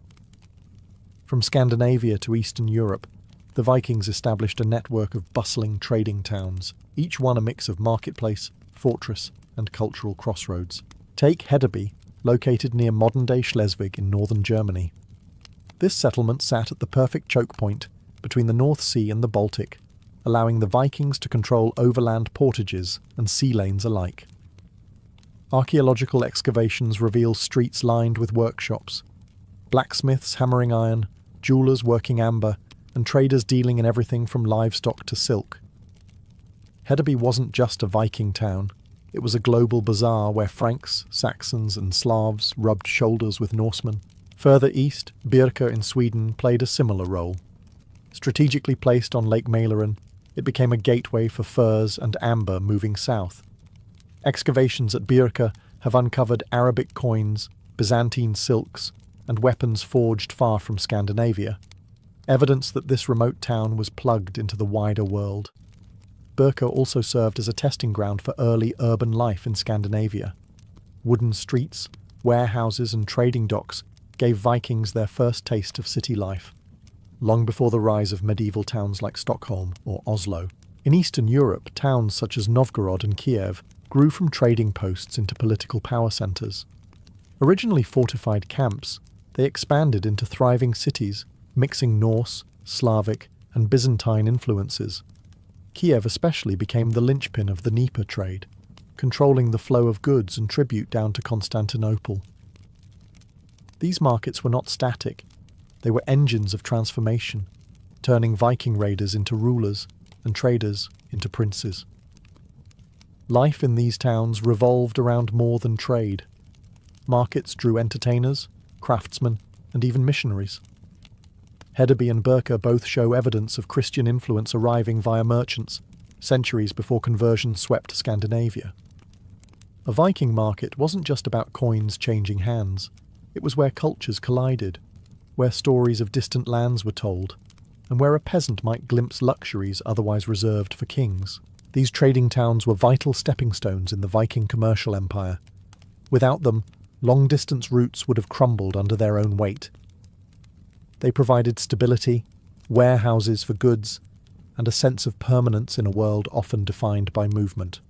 From Scandinavia to Eastern Europe, the Vikings established a network of bustling trading towns, each one a mix of marketplace, fortress, and cultural crossroads. Take Hedeby, located near modern-day Schleswig in northern Germany. This settlement sat at the perfect choke point between the North Sea and the Baltic, allowing the Vikings to control overland portages and sea lanes alike. Archaeological excavations reveal streets lined with workshops, blacksmiths hammering iron, jewelers working amber, and traders dealing in everything from livestock to silk. Hedeby wasn't just a Viking town, it was a global bazaar where Franks, Saxons, and Slavs rubbed shoulders with Norsemen. Further east, Birka in Sweden played a similar role. Strategically placed on Lake Mälaren, it became a gateway for furs and amber moving south. Excavations at Birka have uncovered Arabic coins, Byzantine silks, and weapons forged far from Scandinavia, evidence that this remote town was plugged into the wider world. Birka also served as a testing ground for early urban life in Scandinavia. Wooden streets, warehouses, and trading docks gave Vikings their first taste of city life, long before the rise of medieval towns like Stockholm or Oslo. In Eastern Europe, towns such as Novgorod and Kiev grew from trading posts into political power centres. Originally fortified camps, they expanded into thriving cities, mixing Norse, Slavic, and Byzantine influences. Kiev especially became the linchpin of the Dnieper trade, controlling the flow of goods and tribute down to Constantinople. These markets were not static, they were engines of transformation, turning Viking raiders into rulers and traders into princes. Life in these towns revolved around more than trade. Markets drew entertainers, craftsmen, and even missionaries. Hedeby and Birka both show evidence of Christian influence arriving via merchants, centuries before conversion swept Scandinavia. A Viking market wasn't just about coins changing hands. It was where cultures collided, where stories of distant lands were told, and where a peasant might glimpse luxuries otherwise reserved for kings. These trading towns were vital stepping stones in the Viking commercial empire. Without them, long-distance routes would have crumbled under their own weight. They provided stability, warehouses for goods, and a sense of permanence in a world often defined by movement.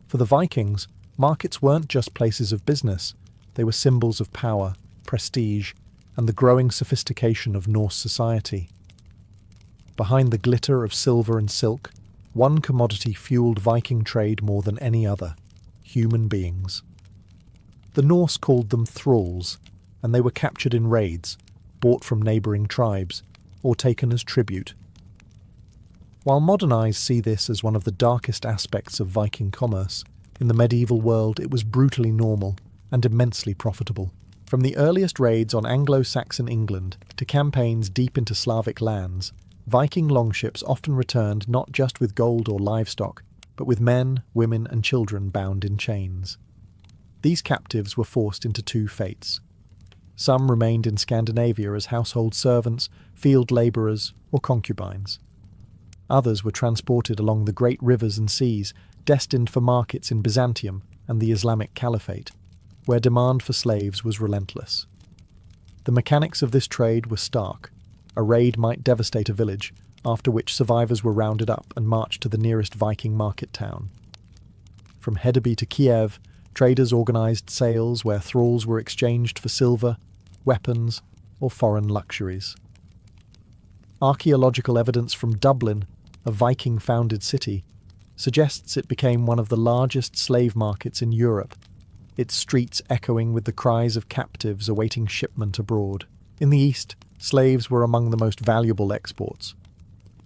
For the Vikings, markets weren't just places of business, they were symbols of power, prestige, and the growing sophistication of Norse society. Behind the glitter of silver and silk, one commodity fueled Viking trade more than any other: human beings. The Norse called them thralls, and they were captured in raids, bought from neighbouring tribes, or taken as tribute. While modern eyes see this as one of the darkest aspects of Viking commerce, in the medieval world it was brutally normal and immensely profitable. From the earliest raids on Anglo-Saxon England to campaigns deep into Slavic lands, Viking longships often returned not just with gold or livestock, but with men, women and children bound in chains. These captives were forced into two fates. Some remained in Scandinavia as household servants, field labourers or concubines. Others were transported along the great rivers and seas, destined for markets in Byzantium and the Islamic Caliphate, where demand for slaves was relentless. The mechanics of this trade were stark. A raid might devastate a village, after which survivors were rounded up and marched to the nearest Viking market town. From Hedeby to Kiev, traders organised sales where thralls were exchanged for silver, weapons, or foreign luxuries. Archaeological evidence from Dublin, a Viking-founded city, suggests it became one of the largest slave markets in Europe, its streets echoing with the cries of captives awaiting shipment abroad. In the east, slaves were among the most valuable exports.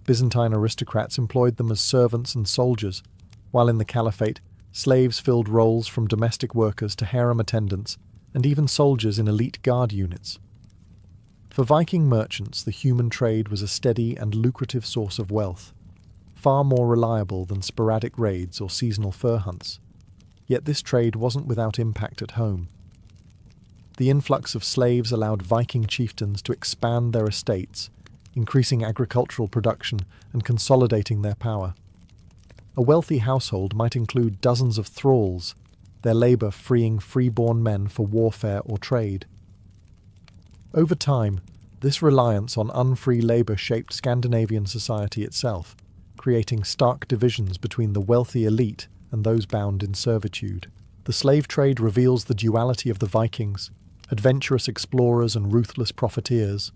Byzantine aristocrats employed them as servants and soldiers, while in the Caliphate, slaves filled roles from domestic workers to harem attendants, and even soldiers in elite guard units. For Viking merchants, the human trade was a steady and lucrative source of wealth, far more reliable than sporadic raids or seasonal fur hunts. Yet this trade wasn't without impact at home. The influx of slaves allowed Viking chieftains to expand their estates, increasing agricultural production and consolidating their power. A wealthy household might include dozens of thralls, their labour freeing free-born men for warfare or trade. Over time, this reliance on unfree labour shaped Scandinavian society itself, creating stark divisions between the wealthy elite and those bound in servitude. The slave trade reveals the duality of the Vikings, adventurous explorers and ruthless profiteers.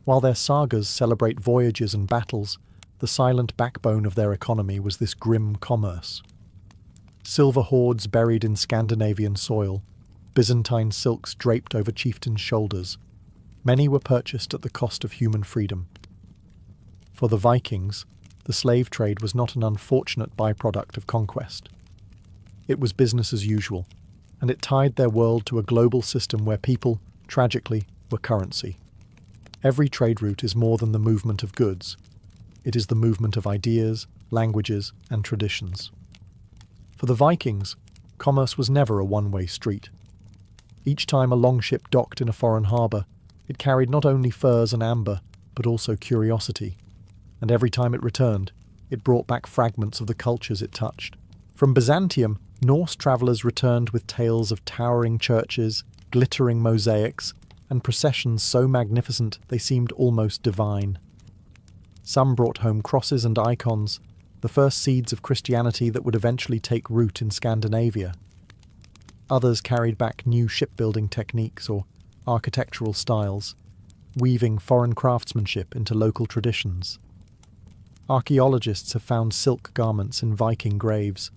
While their sagas celebrate voyages and battles, the silent backbone of their economy was this grim commerce. Silver hoards buried in Scandinavian soil, Byzantine silks draped over chieftains' shoulders. Many were purchased at the cost of human freedom. For the Vikings, the slave trade was not an unfortunate byproduct of conquest. It was business as usual, and it tied their world to a global system where people, tragically, were currency. Every trade route is more than the movement of goods. It is the movement of ideas, languages, and traditions. For the Vikings, commerce was never a one-way street. Each time a longship docked in a foreign harbour, it carried not only furs and amber, but also curiosity. And every time it returned, it brought back fragments of the cultures it touched. From Byzantium, Norse travellers returned with tales of towering churches, glittering mosaics, and processions so magnificent they seemed almost divine. Some brought home crosses and icons, the first seeds of Christianity that would eventually take root in Scandinavia. Others carried back new shipbuilding techniques or architectural styles, weaving foreign craftsmanship into local traditions. Archaeologists have found silk garments in Viking graves,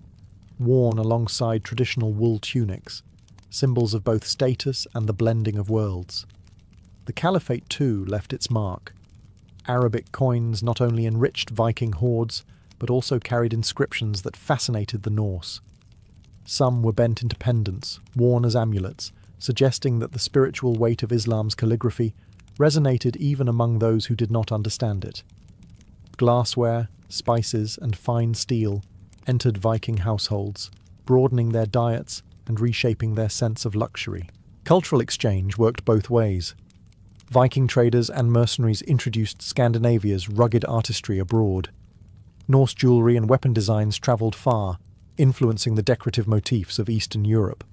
worn alongside traditional wool tunics, symbols of both status and the blending of worlds. The Caliphate too left its mark. Arabic coins not only enriched Viking hoards, but also carried inscriptions that fascinated the Norse. Some were bent into pendants, worn as amulets, suggesting that the spiritual weight of Islam's calligraphy resonated even among those who did not understand it. Glassware, spices, and fine steel entered Viking households, broadening their diets and reshaping their sense of luxury. Cultural exchange worked both ways. Viking traders and mercenaries introduced Scandinavia's rugged artistry abroad. Norse jewellery and weapon designs travelled far, influencing the decorative motifs of Eastern Europe.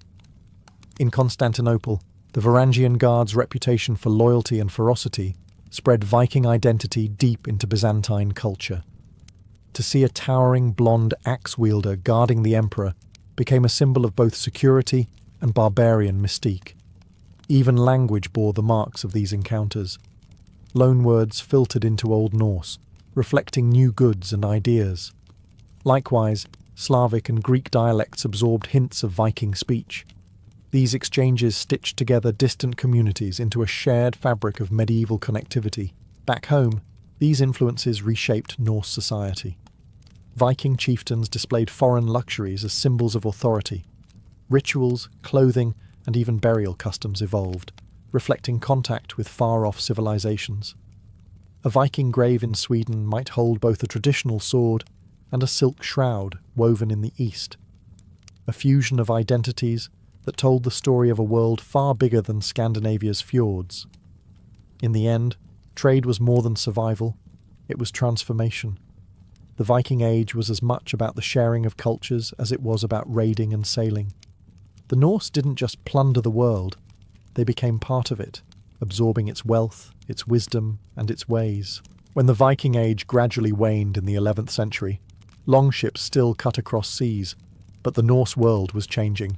In Constantinople, the Varangian Guard's reputation for loyalty and ferocity spread Viking identity deep into Byzantine culture. To see a towering blonde axe-wielder guarding the emperor became a symbol of both security and barbarian mystique. Even language bore the marks of these encounters. Loanwords filtered into Old Norse, reflecting new goods and ideas. Likewise, Slavic and Greek dialects absorbed hints of Viking speech. These exchanges stitched together distant communities into a shared fabric of medieval connectivity. Back home, these influences reshaped Norse society. Viking chieftains displayed foreign luxuries as symbols of authority. Rituals, clothing, and even burial customs evolved, reflecting contact with far-off civilizations. A Viking grave in Sweden might hold both a traditional sword and a silk shroud woven in the east. A fusion of identities that told the story of a world far bigger than Scandinavia's fjords. In the end, trade was more than survival, it was transformation. The Viking Age was as much about the sharing of cultures as it was about raiding and sailing. The Norse didn't just plunder the world, they became part of it, absorbing its wealth, its wisdom, and its ways. When the Viking Age gradually waned in the 11th century, longships still cut across seas, but the Norse world was changing.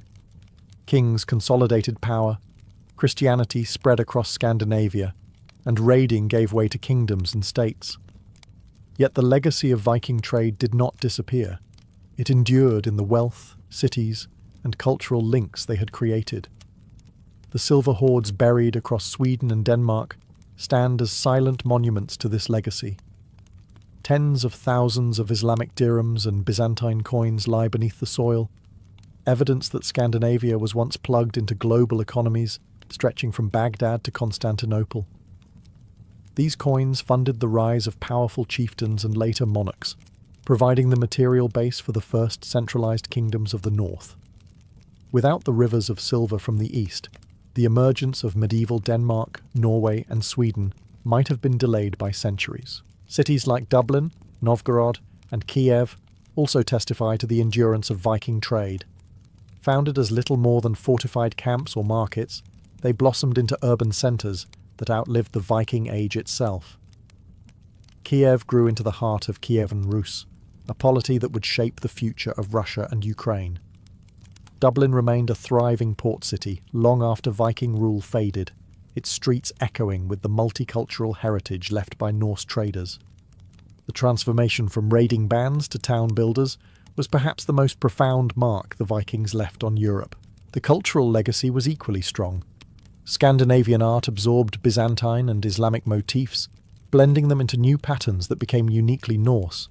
Kings consolidated power, Christianity spread across Scandinavia, and raiding gave way to kingdoms and states. Yet the legacy of Viking trade did not disappear. It endured in the wealth, cities, and cultural links they had created. The silver hoards buried across Sweden and Denmark stand as silent monuments to this legacy. Tens of thousands of Islamic dirhams and Byzantine coins lie beneath the soil, evidence that Scandinavia was once plugged into global economies stretching from Baghdad to Constantinople. These coins funded the rise of powerful chieftains and later monarchs, providing the material base for the first centralized kingdoms of the north. Without the rivers of silver from the east, the emergence of medieval Denmark, Norway, and Sweden might have been delayed by centuries. Cities like Dublin, Novgorod, and Kiev also testify to the endurance of Viking trade. Founded as little more than fortified camps or markets, they blossomed into urban centres that outlived the Viking Age itself. Kiev grew into the heart of Kievan Rus, a polity that would shape the future of Russia and Ukraine. Dublin remained a thriving port city long after Viking rule faded, its streets echoing with the multicultural heritage left by Norse traders. The transformation from raiding bands to town builders was perhaps the most profound mark the Vikings left on Europe. The cultural legacy was equally strong. Scandinavian art absorbed Byzantine and Islamic motifs, blending them into new patterns that became uniquely Norse.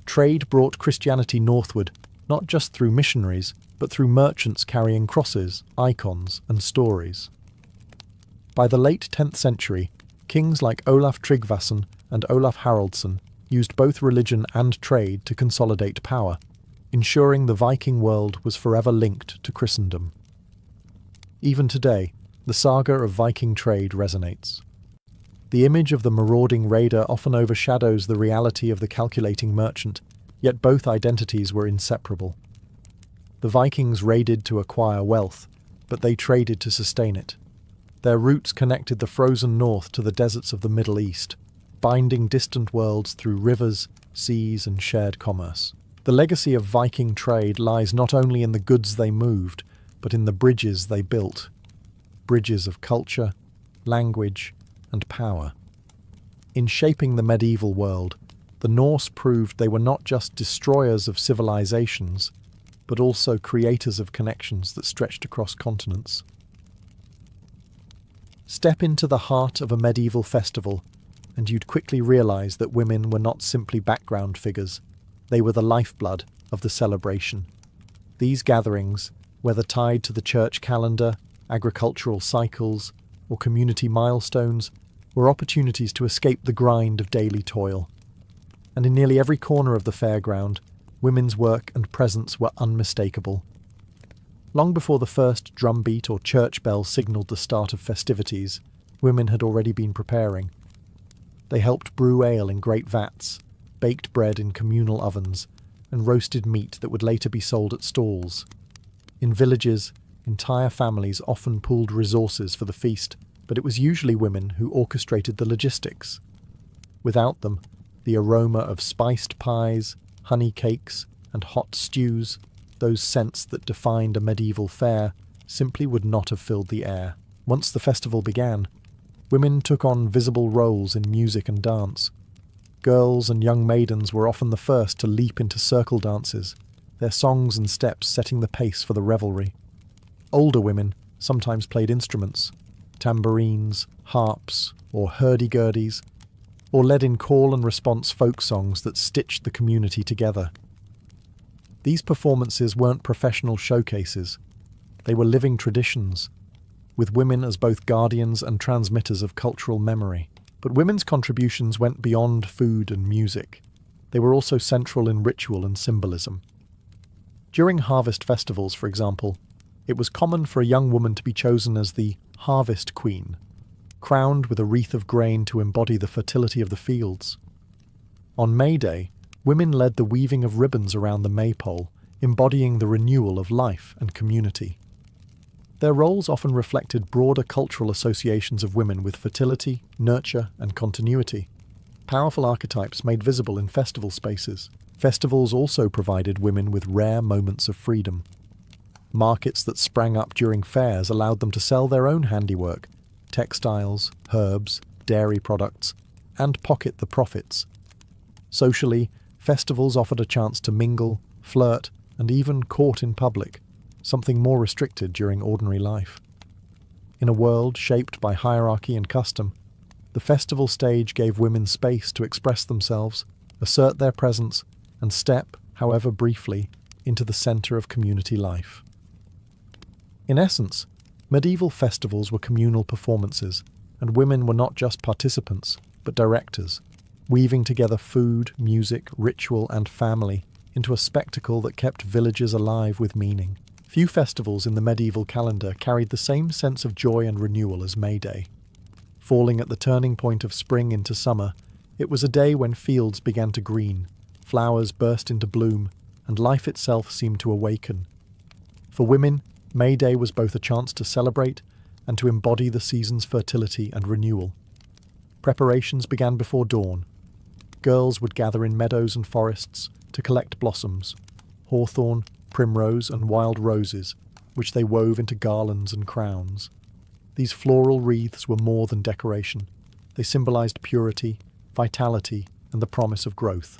Trade brought Christianity northward, not just through missionaries, but through merchants carrying crosses, icons, and stories. By the late 10th century, kings like Olaf Tryggvason and Olaf Haraldsson used both religion and trade to consolidate power, ensuring the Viking world was forever linked to Christendom. Even today, the saga of Viking trade resonates. The image of the marauding raider often overshadows the reality of the calculating merchant, yet both identities were inseparable. The Vikings raided to acquire wealth, but they traded to sustain it. Their roots connected the frozen north to the deserts of the Middle East, binding distant worlds through rivers, seas, and shared commerce. The legacy of Viking trade lies not only in the goods they moved, but in the bridges they built. Bridges of culture, language, and power. In shaping the medieval world, the Norse proved they were not just destroyers of civilizations, but also creators of connections that stretched across continents. Step into the heart of a medieval festival, and you'd quickly realize that women were not simply background figures, they were the lifeblood of the celebration. These gatherings, whether tied to the church calendar, agricultural cycles, or community milestones, were opportunities to escape the grind of daily toil. And in nearly every corner of the fairground, women's work and presence were unmistakable. Long before the first drumbeat or church bell signalled the start of festivities, women had already been preparing. They helped brew ale in great vats, baked bread in communal ovens, and roasted meat that would later be sold at stalls. In villages, entire families often pooled resources for the feast, but it was usually women who orchestrated the logistics. Without them, the aroma of spiced pies, honey cakes, and hot stews, those scents that defined a medieval fair, simply would not have filled the air. Once the festival began, women took on visible roles in music and dance. Girls and young maidens were often the first to leap into circle dances, their songs and steps setting the pace for the revelry. Older women sometimes played instruments, tambourines, harps, or hurdy-gurdies, or led in call and response folk songs that stitched the community together. These performances weren't professional showcases, they were living traditions, with women as both guardians and transmitters of cultural memory. But women's contributions went beyond food and music. They were also central in ritual and symbolism. During harvest festivals, for example, it was common for a young woman to be chosen as the harvest queen, crowned with a wreath of grain to embody the fertility of the fields. On May Day, women led the weaving of ribbons around the maypole, embodying the renewal of life and community. Their roles often reflected broader cultural associations of women with fertility, nurture, and continuity. Powerful archetypes made visible in festival spaces. Festivals also provided women with rare moments of freedom. Markets that sprang up during fairs allowed them to sell their own handiwork, textiles, herbs, dairy products, and pocket the profits. Socially, festivals offered a chance to mingle, flirt, and even court in public, something more restricted during ordinary life. In a world shaped by hierarchy and custom, the festival stage gave women space to express themselves, assert their presence, and step, however briefly, into the center of community life. In essence, medieval festivals were communal performances, and women were not just participants, but directors, weaving together food, music, ritual, and family into a spectacle that kept villages alive with meaning. Few festivals in the medieval calendar carried the same sense of joy and renewal as May Day. Falling at the turning point of spring into summer, it was a day when fields began to green, flowers burst into bloom, and life itself seemed to awaken. For women, May Day was both a chance to celebrate and to embody the season's fertility and renewal. Preparations began before dawn. Girls would gather in meadows and forests to collect blossoms, hawthorn, primrose, and wild roses, which they wove into garlands and crowns. These floral wreaths were more than decoration. They symbolized purity, vitality, and the promise of growth.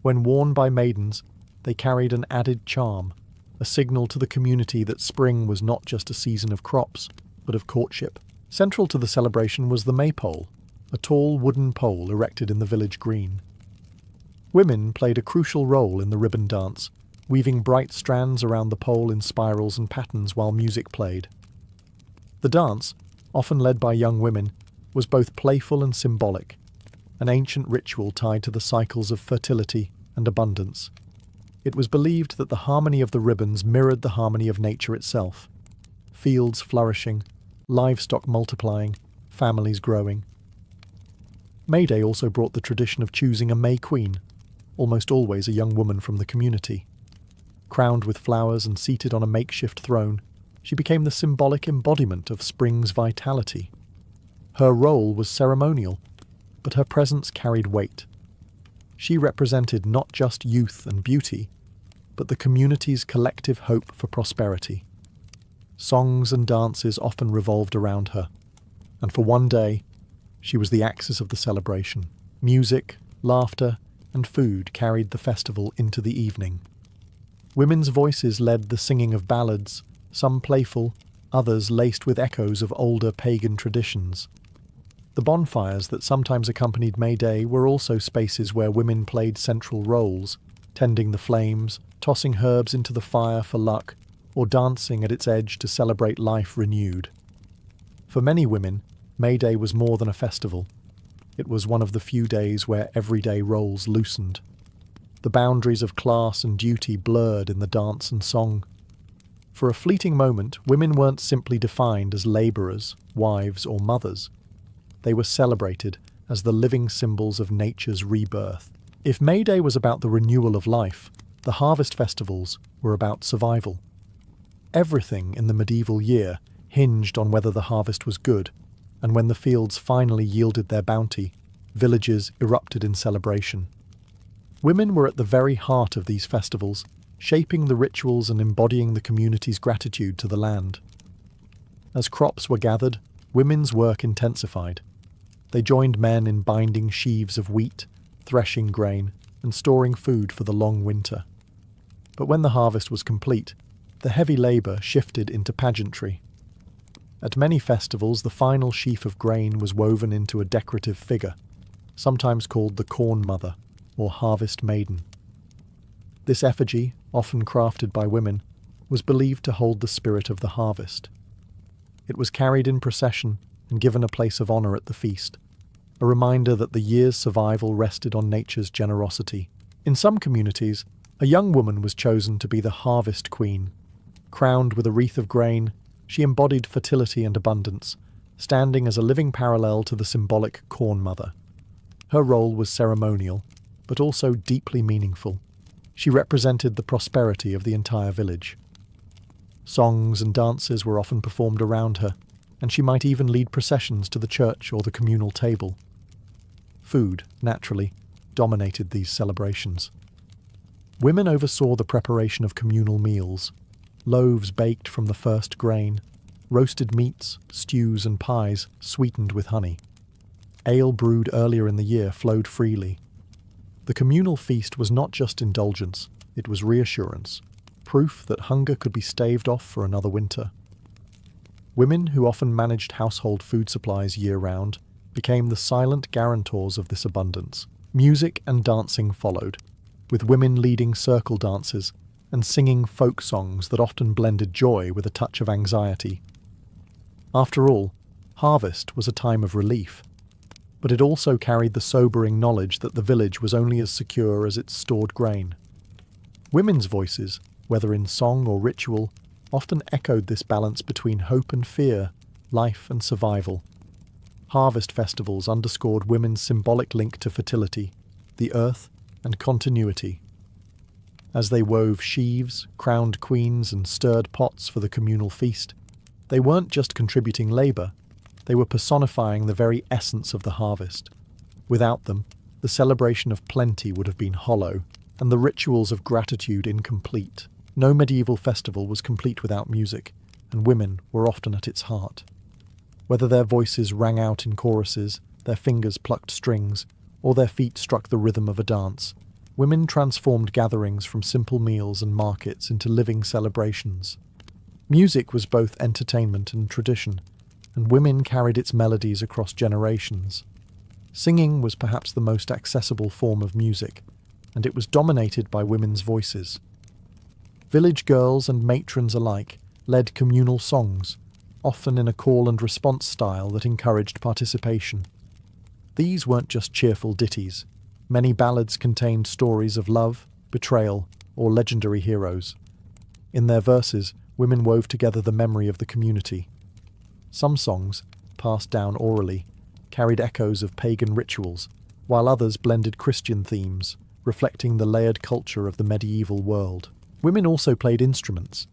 When worn by maidens, they carried an added charm, a signal to the community that spring was not just a season of crops, but of courtship. Central to the celebration was the maypole, a tall wooden pole erected in the village green. Women played a crucial role in the ribbon dance, weaving bright strands around the pole in spirals and patterns while music played. The dance, often led by young women, was both playful and symbolic, an ancient ritual tied to the cycles of fertility and abundance. It was believed that the harmony of the ribbons mirrored the harmony of nature itself, fields flourishing, livestock multiplying, families growing. May Day also brought the tradition of choosing a May Queen, almost always a young woman from the community. Crowned with flowers and seated on a makeshift throne, she became the symbolic embodiment of spring's vitality. Her role was ceremonial, but her presence carried weight. She represented not just youth and beauty, but the community's collective hope for prosperity. Songs and dances often revolved around her, and for one day, she was the axis of the celebration. Music, laughter, and food carried the festival into the evening. Women's voices led the singing of ballads, some playful, others laced with echoes of older pagan traditions. The bonfires that sometimes accompanied May Day were also spaces where women played central roles, tending the flames, tossing herbs into the fire for luck, or dancing at its edge to celebrate life renewed. For many women, May Day was more than a festival. It was one of the few days where everyday roles loosened. The boundaries of class and duty blurred in the dance and song. For a fleeting moment, women weren't simply defined as labourers, wives, or mothers. They were celebrated as the living symbols of nature's rebirth. If May Day was about the renewal of life, the harvest festivals were about survival. Everything in the medieval year hinged on whether the harvest was good, and when the fields finally yielded their bounty, villages erupted in celebration. Women were at the very heart of these festivals, shaping the rituals and embodying the community's gratitude to the land. As crops were gathered, women's work intensified. They joined men in binding sheaves of wheat, threshing grain, and storing food for the long winter. But when the harvest was complete, the heavy labour shifted into pageantry. At many festivals, the final sheaf of grain was woven into a decorative figure, sometimes called the corn mother or harvest maiden. This effigy, often crafted by women, was believed to hold the spirit of the harvest. It was carried in procession and given a place of honour at the feast, a reminder that the year's survival rested on nature's generosity. In some communities, a young woman was chosen to be the harvest queen. Crowned with a wreath of grain, she embodied fertility and abundance, standing as a living parallel to the symbolic corn mother. Her role was ceremonial, but also deeply meaningful. She represented the prosperity of the entire village. Songs and dances were often performed around her, and she might even lead processions to the church or the communal table. Food, naturally, dominated these celebrations. Women oversaw the preparation of communal meals, loaves baked from the first grain, roasted meats, stews and pies sweetened with honey. Ale brewed earlier in the year flowed freely. The communal feast was not just indulgence, it was reassurance, proof that hunger could be staved off for another winter. Women, who often managed household food supplies year-round, became the silent guarantors of this abundance. Music and dancing followed, with women leading circle dances and singing folk songs that often blended joy with a touch of anxiety. After all, harvest was a time of relief, but it also carried the sobering knowledge that the village was only as secure as its stored grain. Women's voices, whether in song or ritual, often echoed this balance between hope and fear, life and survival. Harvest festivals underscored women's symbolic link to fertility, the earth, and continuity. As they wove sheaves, crowned queens, and stirred pots for the communal feast, they weren't just contributing labour, they were personifying the very essence of the harvest. Without them, the celebration of plenty would have been hollow, and the rituals of gratitude incomplete. No medieval festival was complete without music, and women were often at its heart. Whether their voices rang out in choruses, their fingers plucked strings, or their feet struck the rhythm of a dance, women transformed gatherings from simple meals and markets into living celebrations. Music was both entertainment and tradition, and women carried its melodies across generations. Singing was perhaps the most accessible form of music, and it was dominated by women's voices. Village girls and matrons alike led communal songs, often in a call and response style that encouraged participation. These weren't just cheerful ditties. Many ballads contained stories of love, betrayal, or legendary heroes. In their verses, women wove together the memory of the community. Some songs, passed down orally, carried echoes of pagan rituals, while others blended Christian themes, reflecting the layered culture of the medieval world. Women also played instruments.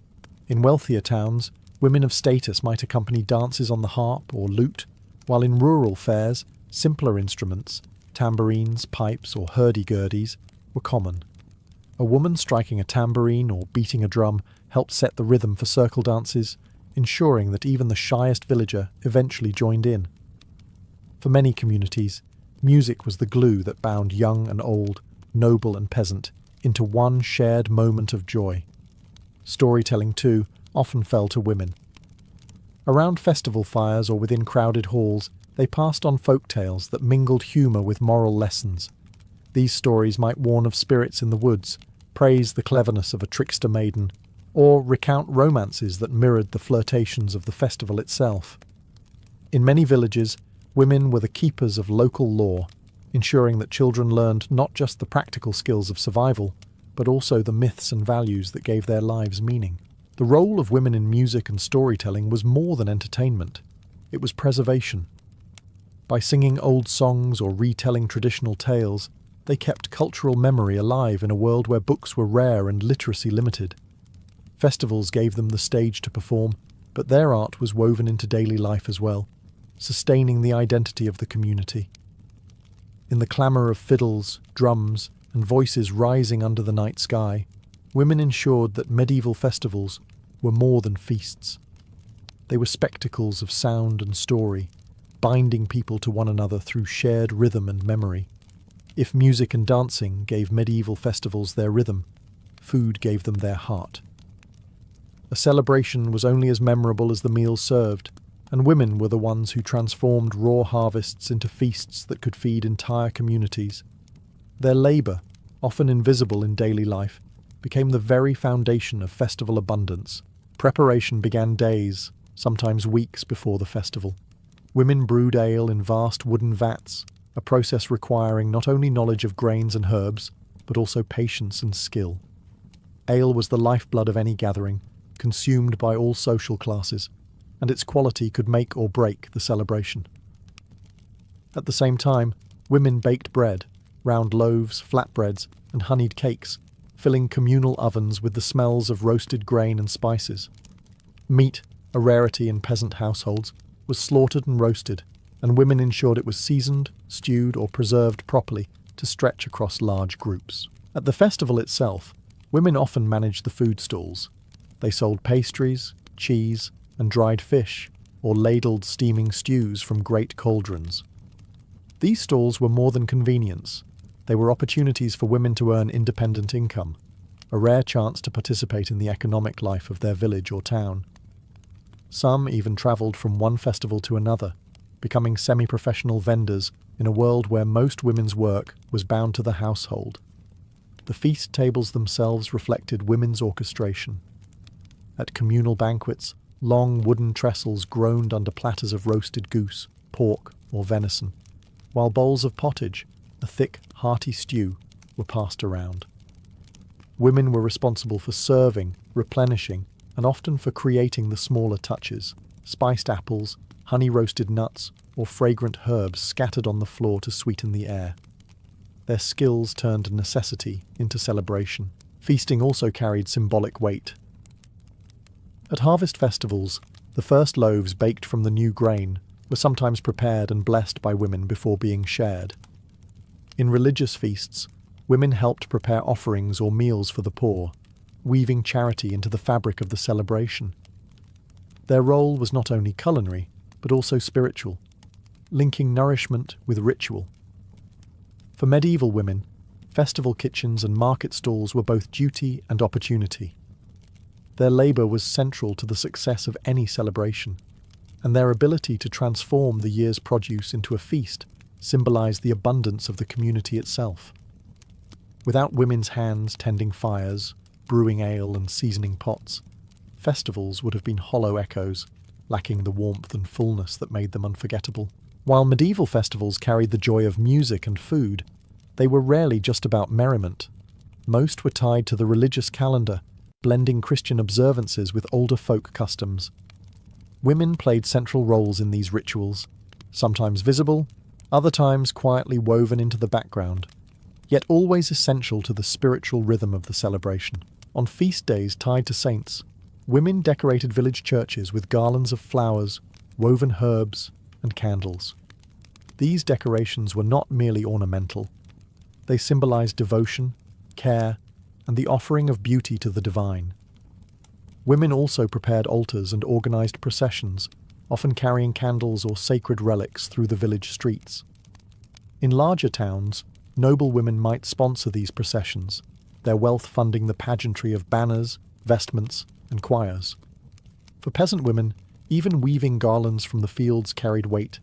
In wealthier towns, women of status might accompany dances on the harp or lute, while in rural fairs, simpler instruments, tambourines, pipes, or hurdy-gurdies, were common. A woman striking a tambourine or beating a drum helped set the rhythm for circle dances, ensuring that even the shyest villager eventually joined in. For many communities, music was the glue that bound young and old, noble and peasant, into one shared moment of joy. Storytelling, too, often fell to women. Around festival fires or within crowded halls, they passed on folk tales that mingled humour with moral lessons. These stories might warn of spirits in the woods, praise the cleverness of a trickster maiden, or recount romances that mirrored the flirtations of the festival itself. In many villages, women were the keepers of local law, ensuring that children learned not just the practical skills of survival, but also the myths and values that gave their lives meaning. The role of women in music and storytelling was more than entertainment. It was preservation. By singing old songs or retelling traditional tales, they kept cultural memory alive in a world where books were rare and literacy limited. Festivals gave them the stage to perform, but their art was woven into daily life as well, sustaining the identity of the community. In the clamour of fiddles, drums, and voices rising under the night sky, women ensured that medieval festivals were more than feasts. They were spectacles of sound and story, binding people to one another through shared rhythm and memory. If music and dancing gave medieval festivals their rhythm, food gave them their heart. A celebration was only as memorable as the meals served, and women were the ones who transformed raw harvests into feasts that could feed entire communities. Their labour, often invisible in daily life, became the very foundation of festival abundance. Preparation began days, sometimes weeks before the festival. Women brewed ale in vast wooden vats, a process requiring not only knowledge of grains and herbs, but also patience and skill. Ale was the lifeblood of any gathering, consumed by all social classes, and its quality could make or break the celebration. At the same time, women baked bread, round loaves, flatbreads, and honeyed cakes, filling communal ovens with the smells of roasted grain and spices. Meat, a rarity in peasant households, was slaughtered and roasted, and women ensured it was seasoned, stewed, or preserved properly to stretch across large groups. At the festival itself, women often managed the food stalls. They sold pastries, cheese, and dried fish, or ladled steaming stews from great cauldrons. These stalls were more than convenience. They were opportunities for women to earn independent income, a rare chance to participate in the economic life of their village or town. Some even travelled from one festival to another, becoming semi-professional vendors in a world where most women's work was bound to the household. The feast tables themselves reflected women's orchestration. At communal banquets, long wooden trestles groaned under platters of roasted goose, pork, or venison, while bowls of pottage, a thick, hearty stew, were passed around. Women were responsible for serving, replenishing, and often for creating the smaller touches: spiced apples, honey-roasted nuts, or fragrant herbs scattered on the floor to sweeten the air. Their skills turned necessity into celebration. Feasting also carried symbolic weight. At harvest festivals, the first loaves baked from the new grain were sometimes prepared and blessed by women before being shared. In religious feasts, women helped prepare offerings or meals for the poor, weaving charity into the fabric of the celebration. Their role was not only culinary, but also spiritual, linking nourishment with ritual. For medieval women, festival kitchens and market stalls were both duty and opportunity. Their labour was central to the success of any celebration, and their ability to transform the year's produce into a feast symbolised the abundance of the community itself. Without women's hands tending fires, brewing ale and seasoning pots, festivals would have been hollow echoes, lacking the warmth and fullness that made them unforgettable. While medieval festivals carried the joy of music and food, they were rarely just about merriment. Most were tied to the religious calendar, blending Christian observances with older folk customs. Women played central roles in these rituals, sometimes visible, other times quietly woven into the background, yet always essential to the spiritual rhythm of the celebration. On feast days tied to saints, women decorated village churches with garlands of flowers, woven herbs, and candles. These decorations were not merely ornamental. They symbolized devotion, care, and the offering of beauty to the divine. Women also prepared altars and organized processions, often carrying candles or sacred relics through the village streets. In larger towns, noble women might sponsor these processions, their wealth funding the pageantry of banners, vestments, and choirs. For peasant women, even weaving garlands from the fields carried weight.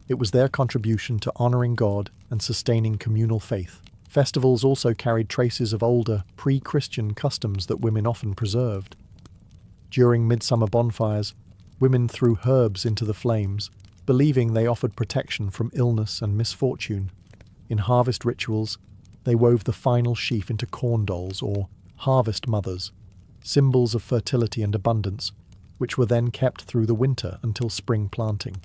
It was their contribution to honouring God and sustaining communal faith. Festivals also carried traces of older, pre-Christian customs that women often preserved. During midsummer bonfires, women threw herbs into the flames, believing they offered protection from illness and misfortune. In harvest rituals, they wove the final sheaf into corn dolls or harvest mothers, symbols of fertility and abundance, which were then kept through the winter until spring planting.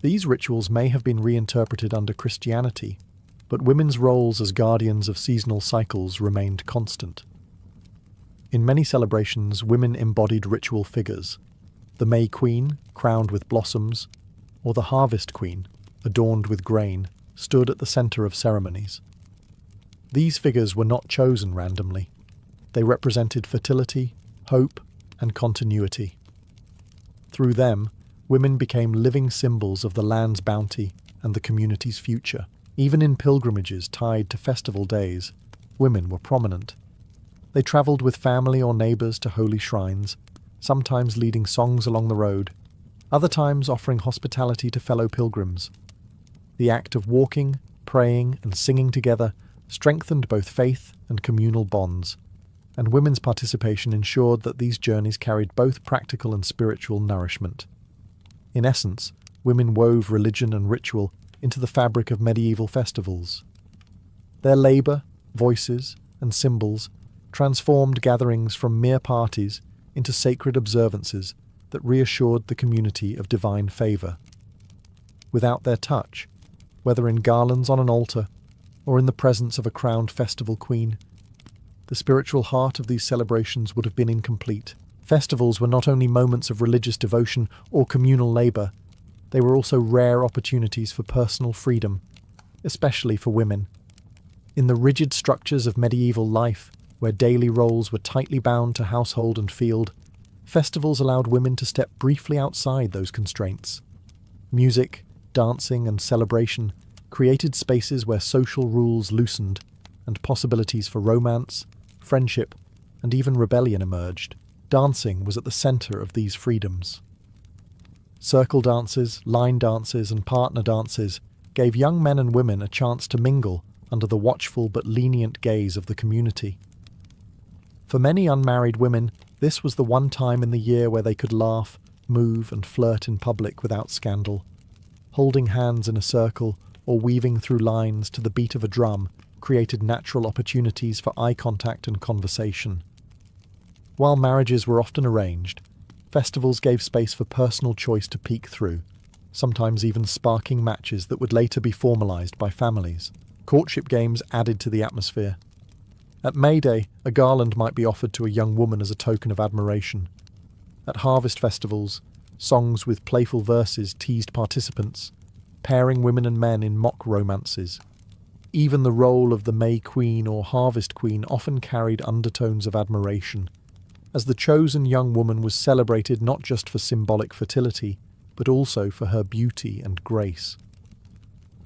These rituals may have been reinterpreted under Christianity, but women's roles as guardians of seasonal cycles remained constant. In many celebrations, women embodied ritual figures: the May Queen, crowned with blossoms, or the Harvest Queen, adorned with grain, stood at the centre of ceremonies. These figures were not chosen randomly. They represented fertility, hope, and continuity. Through them, women became living symbols of the land's bounty and the community's future. Even in pilgrimages tied to festival days, women were prominent. They travelled with family or neighbours to holy shrines, sometimes leading songs along the road, other times offering hospitality to fellow pilgrims. The act of walking, praying, and singing together strengthened both faith and communal bonds, and women's participation ensured that these journeys carried both practical and spiritual nourishment. In essence, women wove religion and ritual into the fabric of medieval festivals. Their labour, voices, and symbols transformed gatherings from mere parties into sacred observances that reassured the community of divine favour. Without their touch, whether in garlands on an altar or in the presence of a crowned festival queen, the spiritual heart of these celebrations would have been incomplete. Festivals were not only moments of religious devotion or communal labour, they were also rare opportunities for personal freedom, especially for women. In the rigid structures of medieval life, where daily roles were tightly bound to household and field, festivals allowed women to step briefly outside those constraints. Music, dancing, and celebration created spaces where social rules loosened and possibilities for romance, friendship, and even rebellion emerged. Dancing was at the centre of these freedoms. Circle dances, line dances, and partner dances gave young men and women a chance to mingle under the watchful but lenient gaze of the community. For many unmarried women, this was the one time in the year where they could laugh, move, and flirt in public without scandal. Holding hands in a circle or weaving through lines to the beat of a drum created natural opportunities for eye contact and conversation. While marriages were often arranged, festivals gave space for personal choice to peek through, sometimes even sparking matches that would later be formalised by families. Courtship games added to the atmosphere. At May Day, a garland might be offered to a young woman as a token of admiration. At harvest festivals, songs with playful verses teased participants, pairing women and men in mock romances. Even the role of the May Queen or Harvest Queen often carried undertones of admiration, as the chosen young woman was celebrated not just for symbolic fertility, but also for her beauty and grace.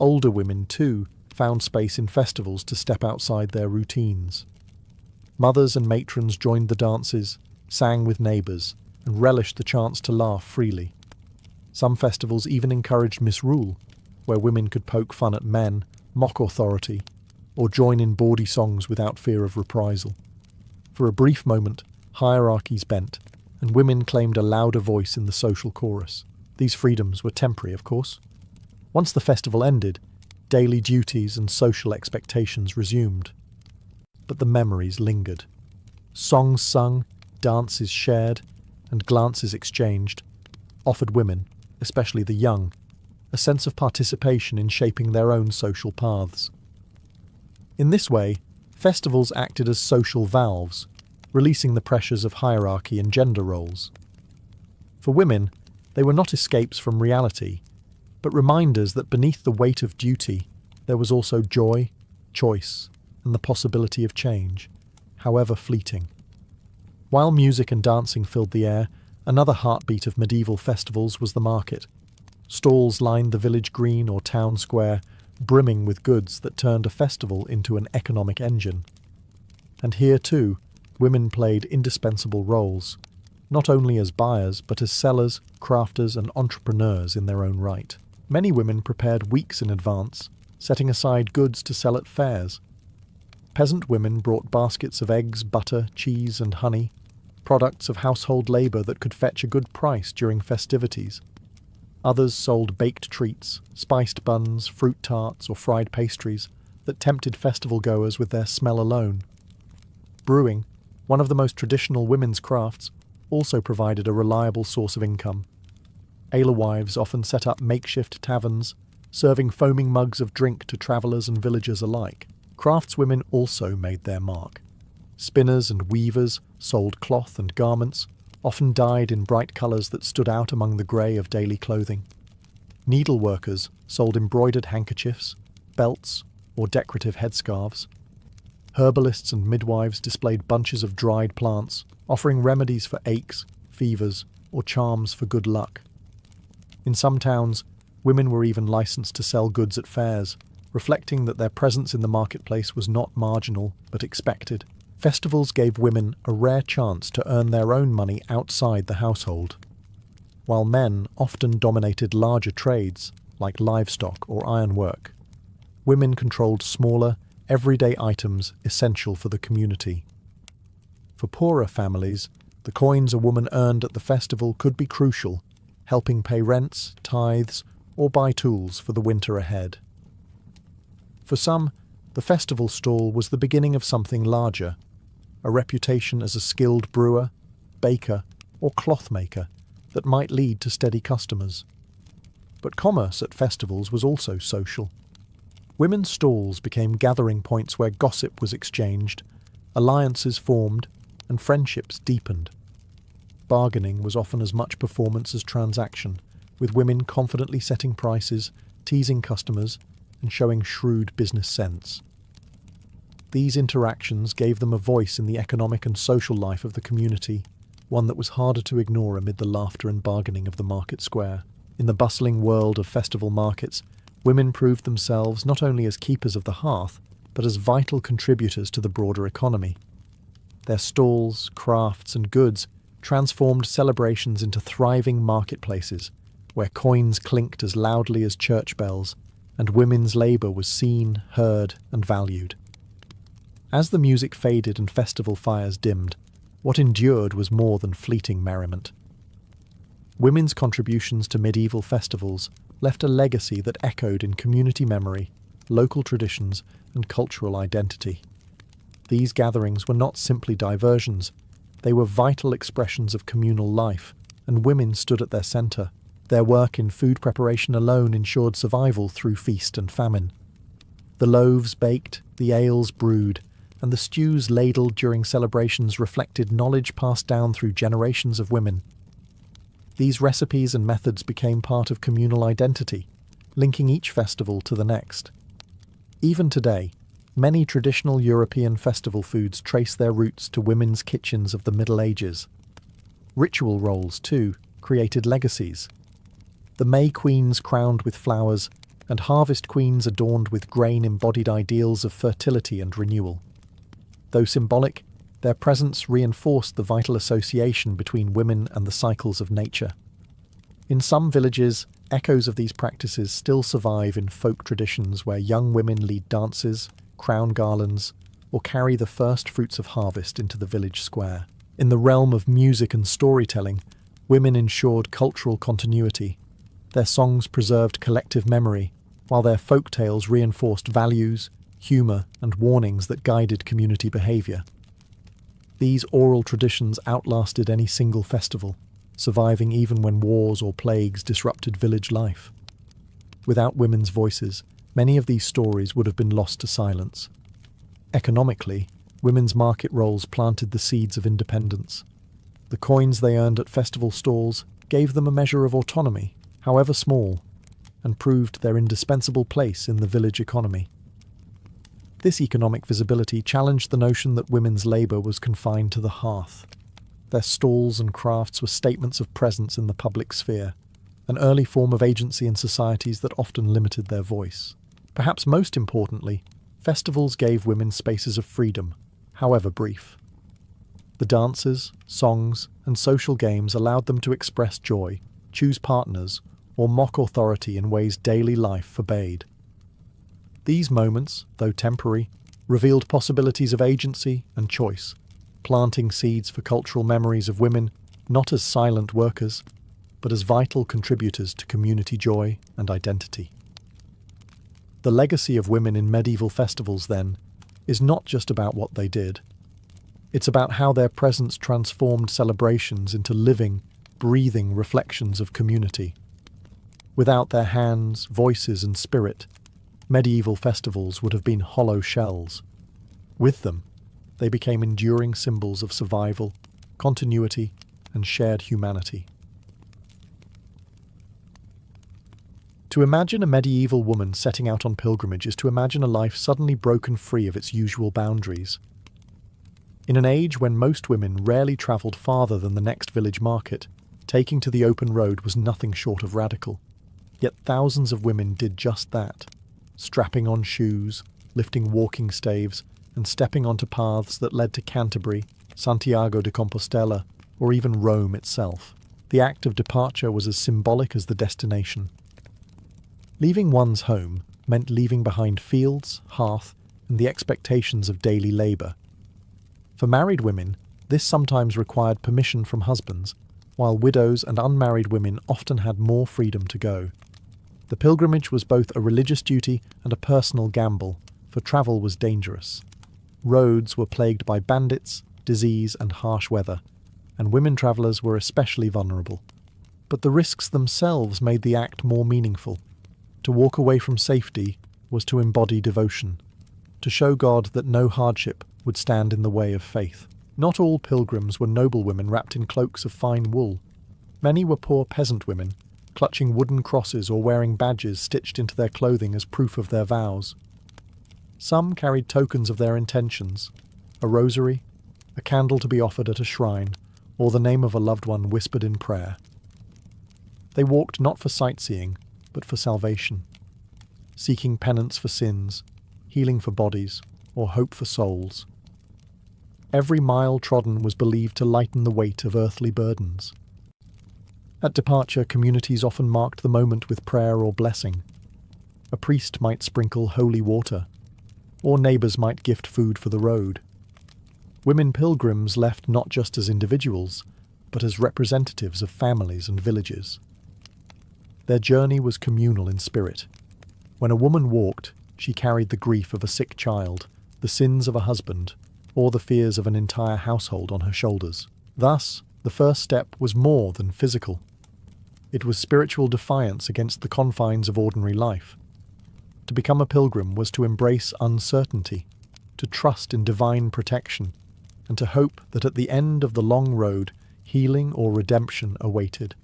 Older women, too, found space in festivals to step outside their routines. Mothers and matrons joined the dances, sang with neighbours, and relished the chance to laugh freely. Some festivals even encouraged misrule, where women could poke fun at men, mock authority, or join in bawdy songs without fear of reprisal. For a brief moment, hierarchies bent, and women claimed a louder voice in the social chorus. These freedoms were temporary, of course. Once the festival ended, daily duties and social expectations resumed. But the memories lingered. Songs sung, dances shared, and glances exchanged offered women, especially the young, a sense of participation in shaping their own social paths. In this way, festivals acted as social valves, releasing the pressures of hierarchy and gender roles. For women, they were not escapes from reality, but reminders that beneath the weight of duty, there was also joy, choice, and the possibility of change, however fleeting. While music and dancing filled the air, another heartbeat of medieval festivals was the market. Stalls lined the village green or town square, brimming with goods that turned a festival into an economic engine. And here, too, women played indispensable roles, not only as buyers but as sellers, crafters, and entrepreneurs in their own right. Many women prepared weeks in advance, setting aside goods to sell at fairs. Peasant women brought baskets of eggs, butter, cheese, and honey, products of household labour that could fetch a good price during festivities. Others sold baked treats, spiced buns, fruit tarts, or fried pastries that tempted festival-goers with their smell alone. Brewing, one of the most traditional women's crafts, also provided a reliable source of income. Alewives often set up makeshift taverns, serving foaming mugs of drink to travellers and villagers alike. Craftswomen also made their mark. Spinners and weavers sold cloth and garments, often dyed in bright colours that stood out among the grey of daily clothing. Needleworkers sold embroidered handkerchiefs, belts, or decorative headscarves. Herbalists and midwives displayed bunches of dried plants, offering remedies for aches, fevers, or charms for good luck. In some towns, women were even licensed to sell goods at fairs, reflecting that their presence in the marketplace was not marginal but expected. Festivals gave women a rare chance to earn their own money outside the household. While men often dominated larger trades, like livestock or ironwork, women controlled smaller, everyday items essential for the community. For poorer families, the coins a woman earned at the festival could be crucial, helping pay rents, tithes, or buy tools for the winter ahead. For some, the festival stall was the beginning of something larger, a reputation as a skilled brewer, baker, or cloth maker that might lead to steady customers. But commerce at festivals was also social. Women's stalls became gathering points where gossip was exchanged, alliances formed, and friendships deepened. Bargaining was often as much performance as transaction, with women confidently setting prices, teasing customers, and showing shrewd business sense. These interactions gave them a voice in the economic and social life of the community, one that was harder to ignore amid the laughter and bargaining of the market square. In the bustling world of festival markets, women proved themselves not only as keepers of the hearth, but as vital contributors to the broader economy. Their stalls, crafts, and goods transformed celebrations into thriving marketplaces, where coins clinked as loudly as church bells, and women's labour was seen, heard, and valued. As the music faded and festival fires dimmed, what endured was more than fleeting merriment. Women's contributions to medieval festivals left a legacy that echoed in community memory, local traditions, and cultural identity. These gatherings were not simply diversions, they were vital expressions of communal life, and women stood at their centre. Their work in food preparation alone ensured survival through feast and famine. The loaves baked, the ales brewed, and the stews ladled during celebrations reflected knowledge passed down through generations of women. These recipes and methods became part of communal identity, linking each festival to the next. Even today, many traditional European festival foods trace their roots to women's kitchens of the Middle Ages. Ritual roles, too, created legacies. The May Queens crowned with flowers, and Harvest Queens adorned with grain embodied ideals of fertility and renewal. Though symbolic, their presence reinforced the vital association between women and the cycles of nature. In some villages, echoes of these practices still survive in folk traditions where young women lead dances, crown garlands, or carry the first fruits of harvest into the village square. In the realm of music and storytelling, women ensured cultural continuity. Their songs preserved collective memory, while their folk tales reinforced values, humour, and warnings that guided community behaviour. These oral traditions outlasted any single festival, surviving even when wars or plagues disrupted village life. Without women's voices, many of these stories would have been lost to silence. Economically, women's market roles planted the seeds of independence. The coins they earned at festival stalls gave them a measure of autonomy, however small, and proved their indispensable place in the village economy. This economic visibility challenged the notion that women's labour was confined to the hearth. Their stalls and crafts were statements of presence in the public sphere, an early form of agency in societies that often limited their voice. Perhaps most importantly, festivals gave women spaces of freedom, however brief. The dances, songs, and social games allowed them to express joy, choose partners, or mock authority in ways daily life forbade. These moments, though temporary, revealed possibilities of agency and choice, planting seeds for cultural memories of women not as silent workers, but as vital contributors to community joy and identity. The legacy of women in medieval festivals, then, is not just about what they did. It's about how their presence transformed celebrations into living, breathing reflections of community. Without their hands, voices, and spirit, medieval festivals would have been hollow shells. With them, they became enduring symbols of survival, continuity, and shared humanity. To imagine a medieval woman setting out on pilgrimage is to imagine a life suddenly broken free of its usual boundaries. In an age when most women rarely travelled farther than the next village market, taking to the open road was nothing short of radical. Yet thousands of women did just that. strapping on shoes, lifting walking staves, and stepping onto paths that led to Canterbury, Santiago de Compostela, or even Rome itself. The act of departure was as symbolic as the destination. Leaving one's home meant leaving behind fields, hearth, and the expectations of daily labour. For married women, this sometimes required permission from husbands, while widows and unmarried women often had more freedom to go. The pilgrimage was both a religious duty and a personal gamble, for travel was dangerous. Roads were plagued by bandits, disease, and harsh weather, and women travellers were especially vulnerable. But the risks themselves made the act more meaningful. To walk away from safety was to embody devotion, to show God that no hardship would stand in the way of faith. Not all pilgrims were noblewomen wrapped in cloaks of fine wool. Many were poor peasant women, clutching wooden crosses or wearing badges stitched into their clothing as proof of their vows. Some carried tokens of their intentions, a rosary, a candle to be offered at a shrine, or the name of a loved one whispered in prayer. They walked not for sightseeing, but for salvation, seeking penance for sins, healing for bodies, or hope for souls. Every mile trodden was believed to lighten the weight of earthly burdens. At departure, communities often marked the moment with prayer or blessing. A priest might sprinkle holy water, or neighbours might gift food for the road. Women pilgrims left not just as individuals, but as representatives of families and villages. Their journey was communal in spirit. When a woman walked, she carried the grief of a sick child, the sins of a husband, or the fears of an entire household on her shoulders. Thus, the first step was more than physical. It was spiritual defiance against the confines of ordinary life. To become a pilgrim was to embrace uncertainty, to trust in divine protection, and to hope that at the end of the long road, healing or redemption awaited.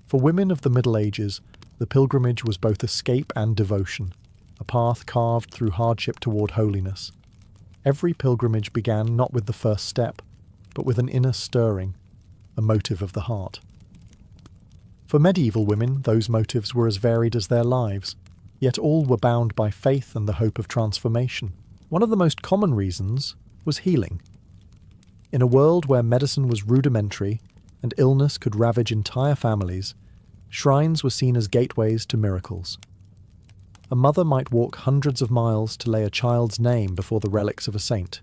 For women of the Middle Ages, the pilgrimage was both escape and devotion, a path carved through hardship toward holiness. Every pilgrimage began not with the first step, but with an inner stirring, a motive of the heart. For medieval women, those motives were as varied as their lives, yet all were bound by faith and the hope of transformation. One of the most common reasons was healing. In a world where medicine was rudimentary and illness could ravage entire families, shrines were seen as gateways to miracles. A mother might walk hundreds of miles to lay a child's name before the relics of a saint.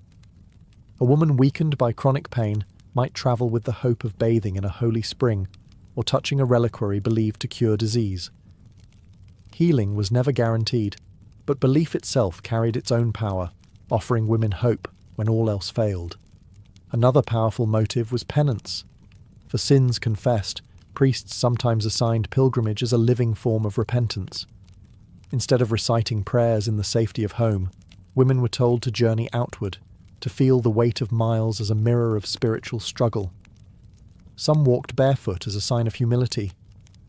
A woman weakened by chronic pain might travel with the hope of bathing in a holy spring or touching a reliquary believed to cure disease. Healing was never guaranteed, but belief itself carried its own power, offering women hope when all else failed. Another powerful motive was penance. For sins confessed, priests sometimes assigned pilgrimage as a living form of repentance. Instead of reciting prayers in the safety of home, women were told to journey outward, to feel the weight of miles as a mirror of spiritual struggle. Some walked barefoot as a sign of humility.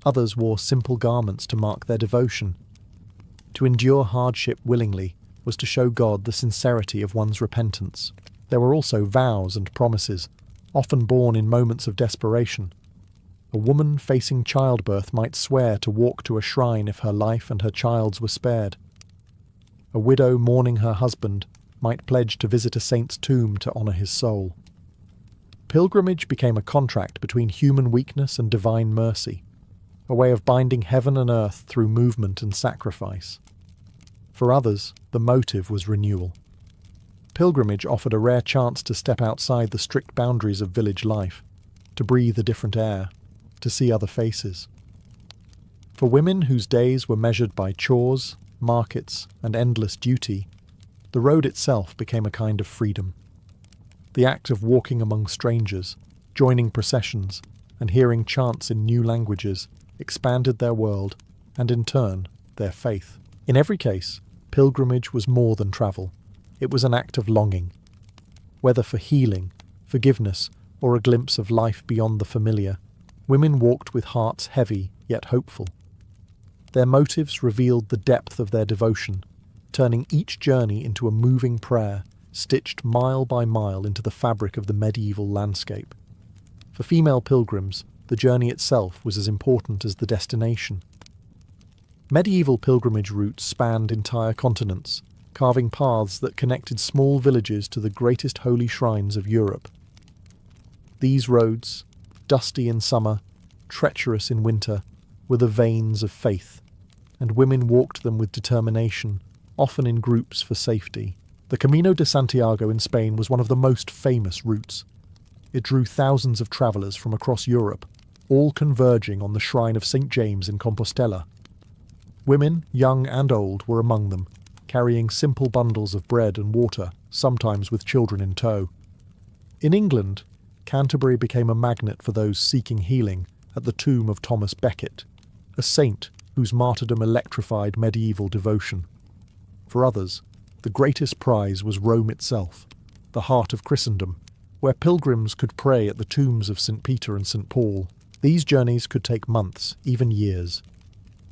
Others wore simple garments to mark their devotion. To endure hardship willingly was to show God the sincerity of one's repentance. There were also vows and promises, often born in moments of desperation. A woman facing childbirth might swear to walk to a shrine if her life and her child's were spared. A widow mourning her husband might pledge to visit a saint's tomb to honour his soul. Pilgrimage became a contract between human weakness and divine mercy, a way of binding heaven and earth through movement and sacrifice. For others, the motive was renewal. Pilgrimage offered a rare chance to step outside the strict boundaries of village life, to breathe a different air, to see other faces. For women whose days were measured by chores, markets, and endless duty, the road itself became a kind of freedom. The act of walking among strangers, joining processions, and hearing chants in new languages expanded their world, and in turn, their faith. In every case, pilgrimage was more than travel. It was an act of longing. Whether for healing, forgiveness, or a glimpse of life beyond the familiar, women walked with hearts heavy yet hopeful. Their motives revealed the depth of their devotion, turning each journey into a moving prayer, stitched mile by mile into the fabric of the medieval landscape. For female pilgrims, the journey itself was as important as the destination. Medieval pilgrimage routes spanned entire continents, carving paths that connected small villages to the greatest holy shrines of Europe. These roads, dusty in summer, treacherous in winter, were the veins of faith, and women walked them with determination, often in groups for safety. The Camino de Santiago in Spain was one of the most famous routes. It drew thousands of travellers from across Europe, all converging on the shrine of St. James in Compostela. Women, young and old, were among them, carrying simple bundles of bread and water, sometimes with children in tow. In England, Canterbury became a magnet for those seeking healing at the tomb of Thomas Becket, a saint whose martyrdom electrified medieval devotion. For others, the greatest prize was Rome itself, the heart of Christendom, where pilgrims could pray at the tombs of St. Peter and St. Paul. These journeys could take months, even years.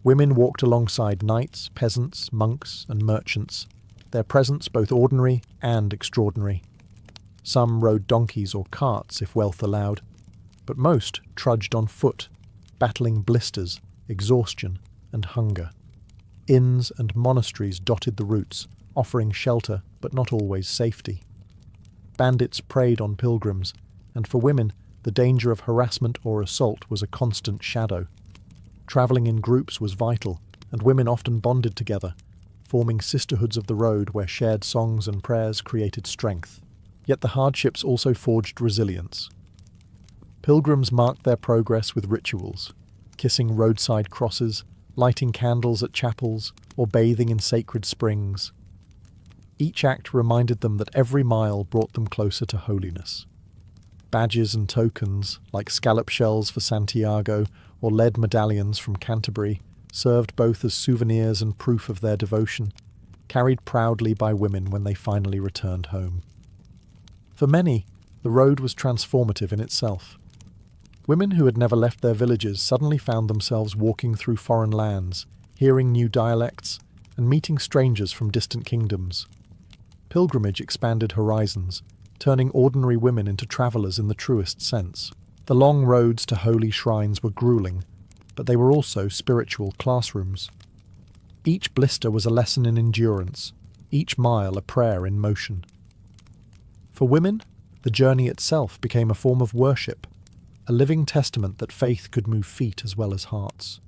Women walked alongside knights, peasants, monks, and merchants, their presence both ordinary and extraordinary. Some rode donkeys or carts if wealth allowed, but most trudged on foot, battling blisters, exhaustion, and hunger. Inns and monasteries dotted the routes, offering shelter but not always safety. Bandits preyed on pilgrims, and for women, the danger of harassment or assault was a constant shadow. Travelling in groups was vital, and women often bonded together, forming sisterhoods of the road where shared songs and prayers created strength. Yet the hardships also forged resilience. Pilgrims marked their progress with rituals, kissing roadside crosses, lighting candles at chapels, or bathing in sacred springs. Each act reminded them that every mile brought them closer to holiness. Badges and tokens, like scallop shells for Santiago or lead medallions from Canterbury, served both as souvenirs and proof of their devotion, carried proudly by women when they finally returned home. For many, the road was transformative in itself. Women who had never left their villages suddenly found themselves walking through foreign lands, hearing new dialects, and meeting strangers from distant kingdoms. Pilgrimage expanded horizons, turning ordinary women into travellers in the truest sense. The long roads to holy shrines were grueling, but they were also spiritual classrooms. Each blister was a lesson in endurance, each mile a prayer in motion. For women, the journey itself became a form of worship, a living testament that faith could move feet as well as hearts.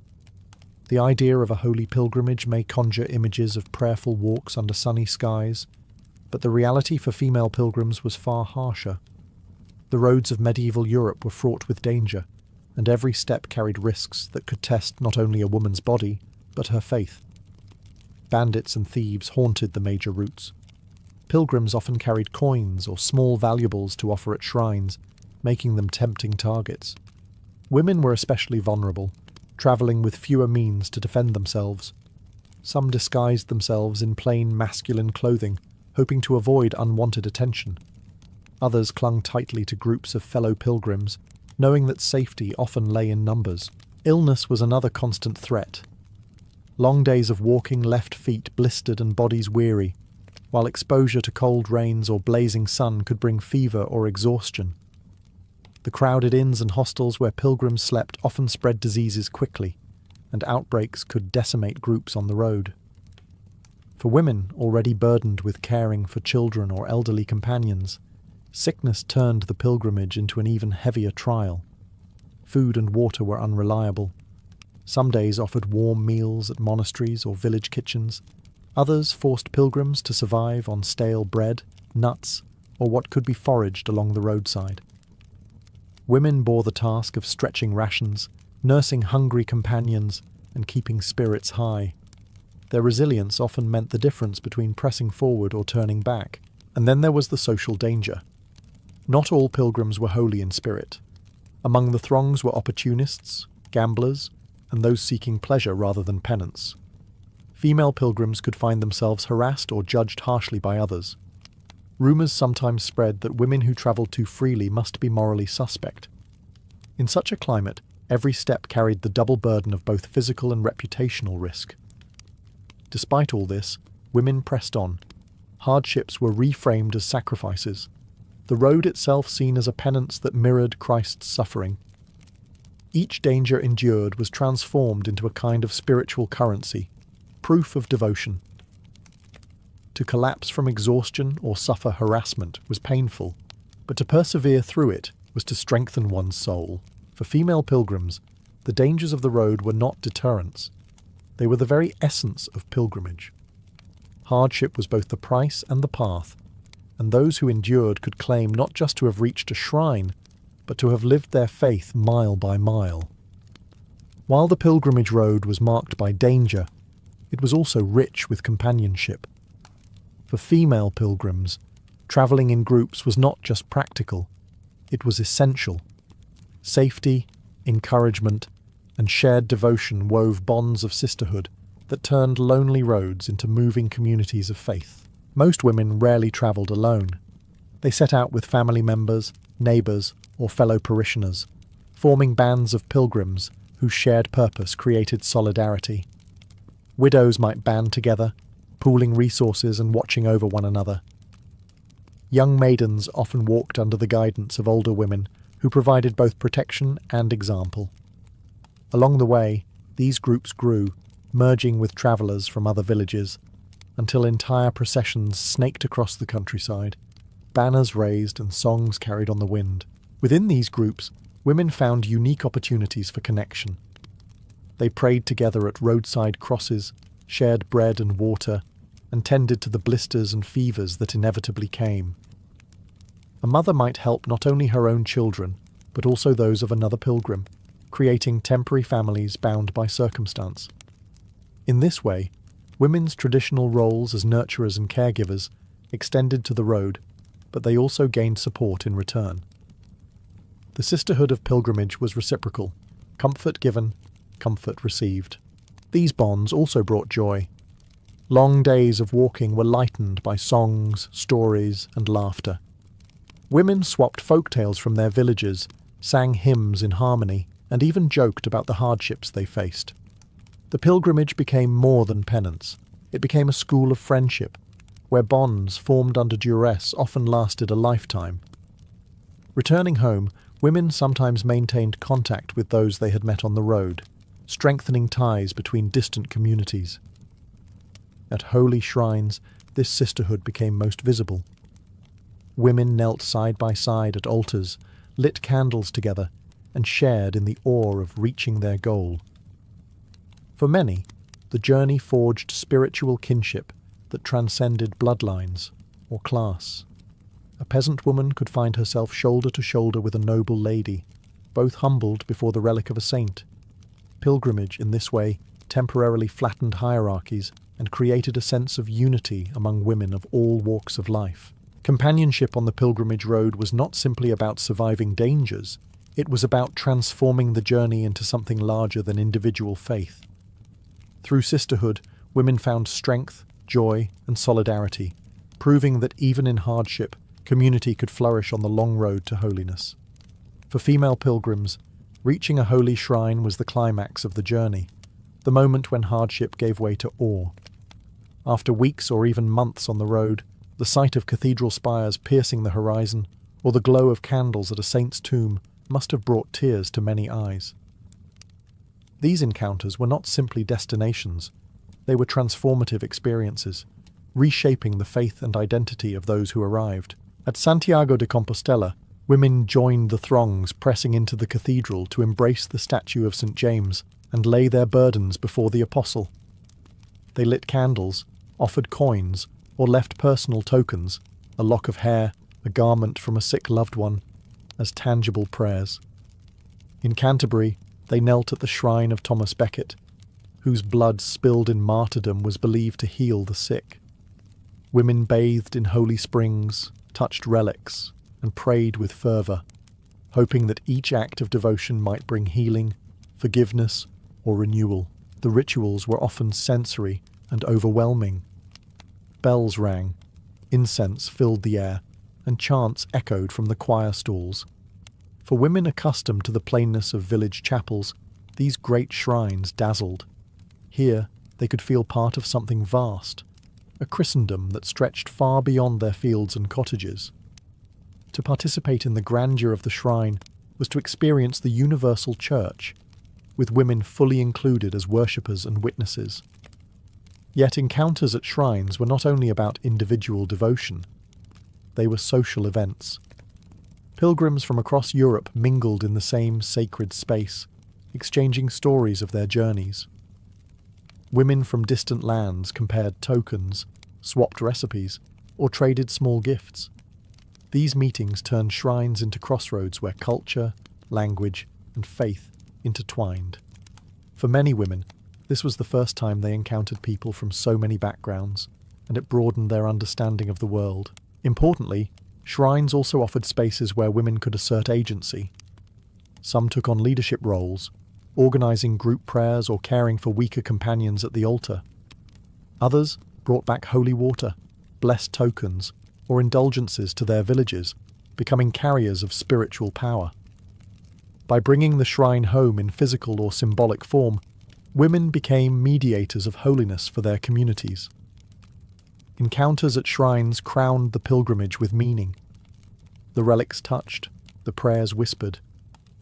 The idea of a holy pilgrimage may conjure images of prayerful walks under sunny skies, but the reality for female pilgrims was far harsher. The roads of medieval Europe were fraught with danger, and every step carried risks that could test not only a woman's body, but her faith. Bandits and thieves haunted the major routes. Pilgrims often carried coins or small valuables to offer at shrines, making them tempting targets. Women were especially vulnerable, travelling with fewer means to defend themselves. Some disguised themselves in plain masculine clothing, hoping to avoid unwanted attention. Others clung tightly to groups of fellow pilgrims, knowing that safety often lay in numbers. Illness was another constant threat. Long days of walking left feet blistered and bodies weary, while exposure to cold rains or blazing sun could bring fever or exhaustion. The crowded inns and hostels where pilgrims slept often spread diseases quickly, and outbreaks could decimate groups on the road. For women already burdened with caring for children or elderly companions, sickness turned the pilgrimage into an even heavier trial. Food and water were unreliable. Some days offered warm meals at monasteries or village kitchens. Others forced pilgrims to survive on stale bread, nuts, or what could be foraged along the roadside. Women bore the task of stretching rations, nursing hungry companions, and keeping spirits high. Their resilience often meant the difference between pressing forward or turning back. And then there was the social danger. Not all pilgrims were holy in spirit. Among the throngs were opportunists, gamblers, and those seeking pleasure rather than penance. Female pilgrims could find themselves harassed or judged harshly by others. Rumours sometimes spread that women who travelled too freely must be morally suspect. In such a climate, every step carried the double burden of both physical and reputational risk. Despite all this, women pressed on. Hardships were reframed as sacrifices, the road itself seen as a penance that mirrored Christ's suffering. Each danger endured was transformed into a kind of spiritual currency, proof of devotion. To collapse from exhaustion or suffer harassment was painful, but to persevere through it was to strengthen one's soul. For female pilgrims, the dangers of the road were not deterrents. They were the very essence of pilgrimage. Hardship was both the price and the path, and those who endured could claim not just to have reached a shrine, but to have lived their faith mile by mile. While the pilgrimage road was marked by danger, it was also rich with companionship. For female pilgrims, travelling in groups was not just practical, it was essential. Safety, encouragement, and shared devotion wove bonds of sisterhood that turned lonely roads into moving communities of faith. Most women rarely travelled alone. They set out with family members, neighbours, or fellow parishioners, forming bands of pilgrims whose shared purpose created solidarity. Widows might band together, pooling resources and watching over one another. Young maidens often walked under the guidance of older women who provided both protection and example. Along the way, these groups grew, merging with travellers from other villages, until entire processions snaked across the countryside, banners raised and songs carried on the wind. Within these groups, women found unique opportunities for connection. They prayed together at roadside crosses, shared bread and water, and tended to the blisters and fevers that inevitably came. A mother might help not only her own children, but also those of another pilgrim, creating temporary families bound by circumstance. In this way, women's traditional roles as nurturers and caregivers extended to the road, but they also gained support in return. The sisterhood of pilgrimage was reciprocal, comfort given, comfort received. These bonds also brought joy. Long days of walking were lightened by songs, stories, and laughter. Women swapped folk tales from their villages, sang hymns in harmony, and even joked about the hardships they faced. The pilgrimage became more than penance. It became a school of friendship, where bonds formed under duress often lasted a lifetime. Returning home, women sometimes maintained contact with those they had met on the road, strengthening ties between distant communities. At holy shrines, this sisterhood became most visible. Women knelt side by side at altars, lit candles together, and shared in the awe of reaching their goal. For many, the journey forged spiritual kinship that transcended bloodlines or class. A peasant woman could find herself shoulder to shoulder with a noble lady, both humbled before the relic of a saint. Pilgrimage, in this way, temporarily flattened hierarchies and created a sense of unity among women of all walks of life. Companionship on the pilgrimage road was not simply about surviving dangers, it was about transforming the journey into something larger than individual faith. Through sisterhood, women found strength, joy, and solidarity, proving that even in hardship, community could flourish on the long road to holiness. For female pilgrims, reaching a holy shrine was the climax of the journey, the moment when hardship gave way to awe. After weeks or even months on the road, the sight of cathedral spires piercing the horizon, or the glow of candles at a saint's tomb, must have brought tears to many eyes. These encounters were not simply destinations, they were transformative experiences, reshaping the faith and identity of those who arrived. At Santiago de Compostela, women joined the throngs pressing into the cathedral to embrace the statue of St. James and lay their burdens before the apostle. They lit candles, offered coins, or left personal tokens, a lock of hair, a garment from a sick loved one, as tangible prayers. In Canterbury, they knelt at the shrine of Thomas Becket, whose blood spilled in martyrdom was believed to heal the sick. Women bathed in holy springs, touched relics, and prayed with fervour, hoping that each act of devotion might bring healing, forgiveness, or renewal. The rituals were often sensory and overwhelming. Bells rang, incense filled the air, and chants echoed from the choir stalls. For women accustomed to the plainness of village chapels, these great shrines dazzled. Here, they could feel part of something vast, a Christendom that stretched far beyond their fields and cottages. To participate in the grandeur of the shrine was to experience the universal church, with women fully included as worshippers and witnesses. Yet encounters at shrines were not only about individual devotion, they were social events. Pilgrims from across Europe mingled in the same sacred space, exchanging stories of their journeys. Women from distant lands compared tokens, swapped recipes, or traded small gifts. These meetings turned shrines into crossroads where culture, language, and faith intertwined. For many women, this was the first time they encountered people from so many backgrounds, and it broadened their understanding of the world. Importantly, shrines also offered spaces where women could assert agency. Some took on leadership roles, organising group prayers or caring for weaker companions at the altar. Others brought back holy water, blessed tokens, or indulgences to their villages, becoming carriers of spiritual power. By bringing the shrine home in physical or symbolic form, women became mediators of holiness for their communities. Encounters at shrines crowned the pilgrimage with meaning. The relics touched, the prayers whispered,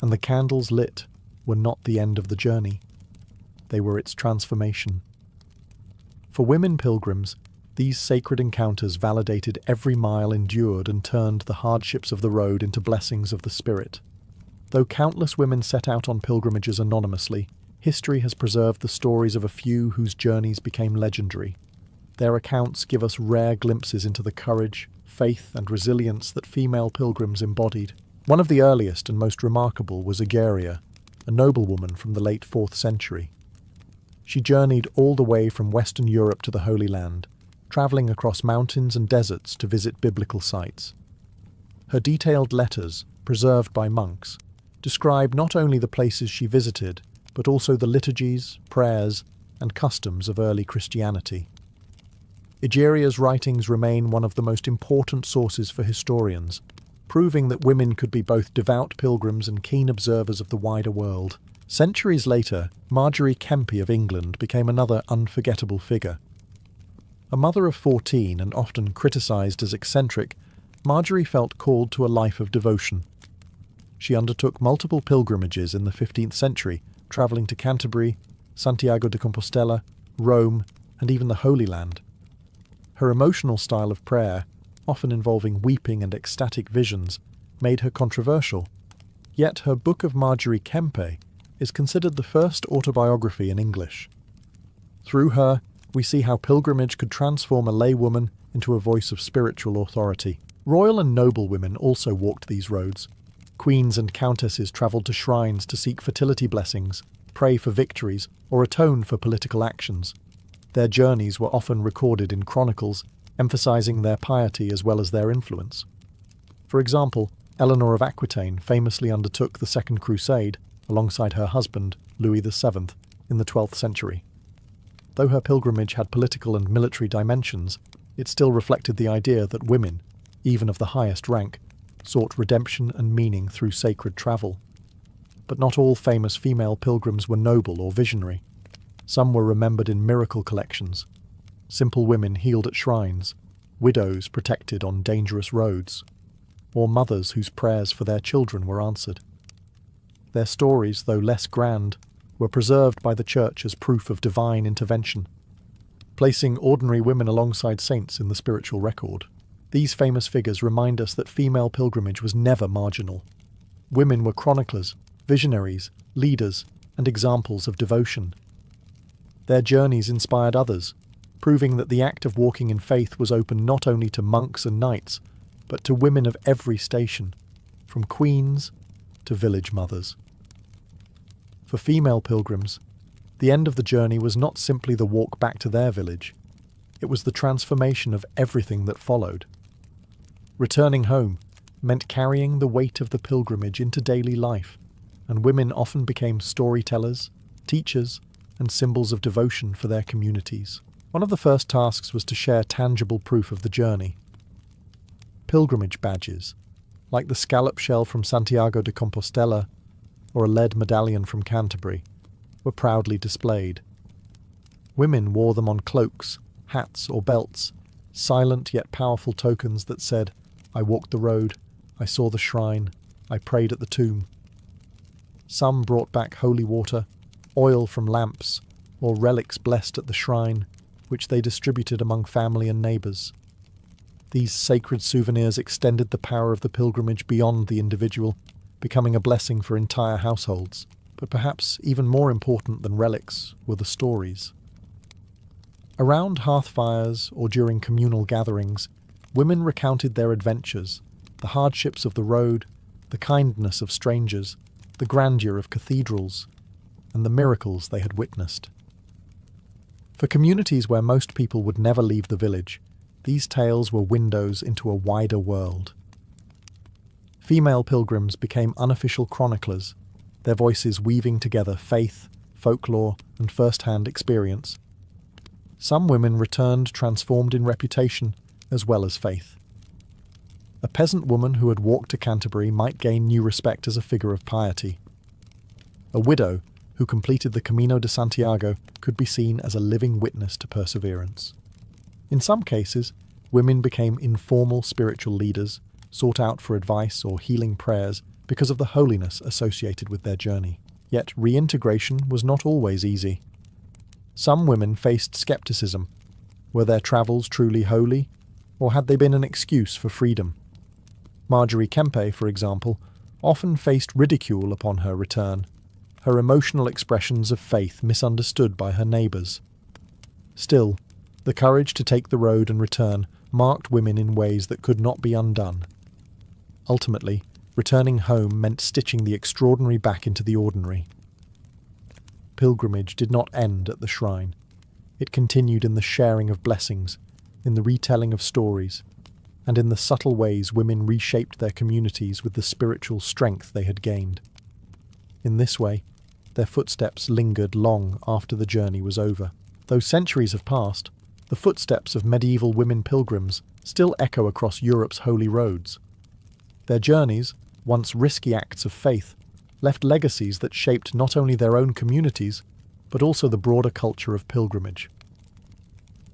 and the candles lit were not the end of the journey. They were its transformation. For women pilgrims, these sacred encounters validated every mile endured and turned the hardships of the road into blessings of the spirit. Though countless women set out on pilgrimages anonymously, history has preserved the stories of a few whose journeys became legendary. Their accounts give us rare glimpses into the courage, faith, and resilience that female pilgrims embodied. One of the earliest and most remarkable was Egeria, a noblewoman from the late 4th century. She journeyed all the way from Western Europe to the Holy Land, travelling across mountains and deserts to visit biblical sites. Her detailed letters, preserved by monks, describe not only the places she visited, but also the liturgies, prayers, and customs of early Christianity. Egeria's writings remain one of the most important sources for historians, proving that women could be both devout pilgrims and keen observers of the wider world. Centuries later, Margery Kempe of England became another unforgettable figure. A mother of 14 and often criticised as eccentric, Margery felt called to a life of devotion. She undertook multiple pilgrimages in the 15th century, travelling to Canterbury, Santiago de Compostela, Rome, and even the Holy Land. Her emotional style of prayer, often involving weeping and ecstatic visions, made her controversial. Yet her Book of Margery Kempe is considered the first autobiography in English. Through her, we see how pilgrimage could transform a laywoman into a voice of spiritual authority. Royal and noble women also walked these roads. Queens and countesses travelled to shrines to seek fertility blessings, pray for victories, or atone for political actions. Their journeys were often recorded in chronicles, emphasising their piety as well as their influence. For example, Eleanor of Aquitaine famously undertook the Second Crusade alongside her husband, Louis VII, in the 12th century. Though her pilgrimage had political and military dimensions, it still reflected the idea that women, even of the highest rank, sought redemption and meaning through sacred travel. But not all famous female pilgrims were noble or visionary. Some were remembered in miracle collections. Simple women healed at shrines, widows protected on dangerous roads, or mothers whose prayers for their children were answered. Their stories, though less grand, were preserved by the Church as proof of divine intervention, placing ordinary women alongside saints in the spiritual record. These famous figures remind us that female pilgrimage was never marginal. Women were chroniclers, visionaries, leaders, and examples of devotion. Their journeys inspired others, proving that the act of walking in faith was open not only to monks and knights, but to women of every station, from queens to village mothers. For female pilgrims, the end of the journey was not simply the walk back to their village. It was the transformation of everything that followed. Returning home meant carrying the weight of the pilgrimage into daily life, and women often became storytellers, teachers, and symbols of devotion for their communities. One of the first tasks was to share tangible proof of the journey. Pilgrimage badges, like the scallop shell from Santiago de Compostela or a lead medallion from Canterbury, were proudly displayed. Women wore them on cloaks, hats, or belts, silent yet powerful tokens that said, "I walked the road, I saw the shrine, I prayed at the tomb." Some brought back holy water, oil from lamps, or relics blessed at the shrine, which they distributed among family and neighbours. These sacred souvenirs extended the power of the pilgrimage beyond the individual, becoming a blessing for entire households. But perhaps even more important than relics were the stories. Around hearth fires or during communal gatherings, women recounted their adventures, the hardships of the road, the kindness of strangers, the grandeur of cathedrals, and the miracles they had witnessed. For communities where most people would never leave the village, these tales were windows into a wider world. Female pilgrims became unofficial chroniclers, their voices weaving together faith, folklore, and first-hand experience. Some women returned transformed in reputation as well as faith. A peasant woman who had walked to Canterbury might gain new respect as a figure of piety. A widow who completed the Camino de Santiago could be seen as a living witness to perseverance. In some cases, women became informal spiritual leaders, sought out for advice or healing prayers because of the holiness associated with their journey. Yet reintegration was not always easy. Some women faced skepticism. Were their travels truly holy, or had they been an excuse for freedom? Marjorie Kempe, for example, often faced ridicule upon her return, her emotional expressions of faith misunderstood by her neighbours. Still, the courage to take the road and return marked women in ways that could not be undone. Ultimately, returning home meant stitching the extraordinary back into the ordinary. Pilgrimage did not end at the shrine. It continued in the sharing of blessings, in the retelling of stories, and in the subtle ways women reshaped their communities with the spiritual strength they had gained. In this way, their footsteps lingered long after the journey was over. Though centuries have passed, the footsteps of medieval women pilgrims still echo across Europe's holy roads. Their journeys, once risky acts of faith, left legacies that shaped not only their own communities, but also the broader culture of pilgrimage.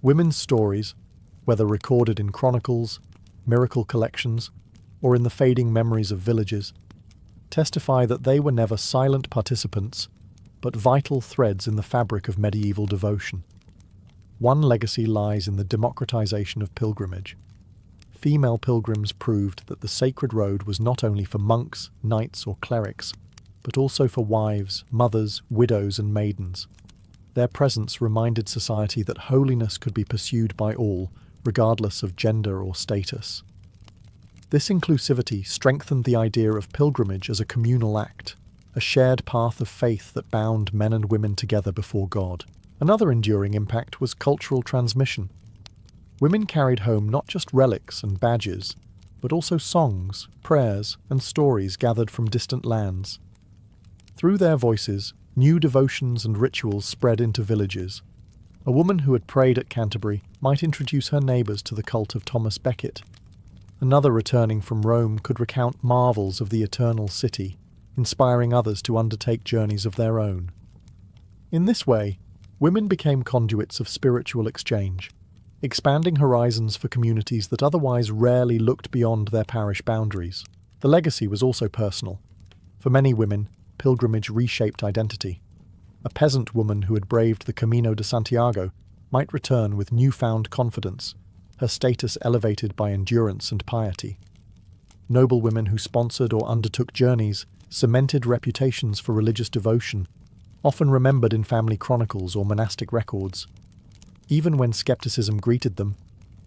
Women's stories, whether recorded in chronicles, miracle collections, or in the fading memories of villages, testify that they were never silent participants, but vital threads in the fabric of medieval devotion. One legacy lies in the democratization of pilgrimage. Female pilgrims proved that the sacred road was not only for monks, knights, or clerics, but also for wives, mothers, widows, and maidens. Their presence reminded society that holiness could be pursued by all, regardless of gender or status. This inclusivity strengthened the idea of pilgrimage as a communal act, a shared path of faith that bound men and women together before God. Another enduring impact was cultural transmission. Women carried home not just relics and badges, but also songs, prayers, and stories gathered from distant lands. Through their voices, new devotions and rituals spread into villages. A woman who had prayed at Canterbury might introduce her neighbours to the cult of Thomas Becket. Another returning from Rome could recount marvels of the eternal city, inspiring others to undertake journeys of their own. In this way, women became conduits of spiritual exchange, expanding horizons for communities that otherwise rarely looked beyond their parish boundaries. The legacy was also personal. For many women, pilgrimage reshaped identity. A peasant woman who had braved the Camino de Santiago might return with newfound confidence, her status elevated by endurance and piety. Noble women who sponsored or undertook journeys cemented reputations for religious devotion, often remembered in family chronicles or monastic records. Even when skepticism greeted them,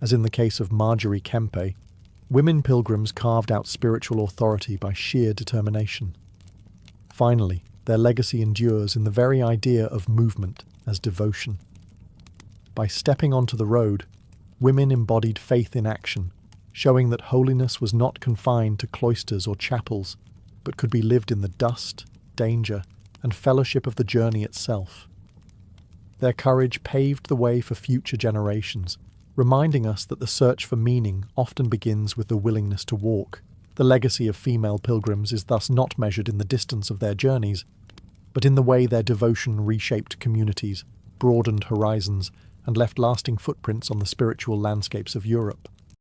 as in the case of Marjorie Kempe, women pilgrims carved out spiritual authority by sheer determination. Finally, their legacy endures in the very idea of movement as devotion. By stepping onto the road, women embodied faith in action, showing that holiness was not confined to cloisters or chapels, but could be lived in the dust, danger, and fellowship of the journey itself. Their courage paved the way for future generations, reminding us that the search for meaning often begins with the willingness to walk. The legacy of female pilgrims is thus not measured in the distance of their journeys, but in the way their devotion reshaped communities, broadened horizons, and left lasting footprints on the spiritual landscapes of Europe.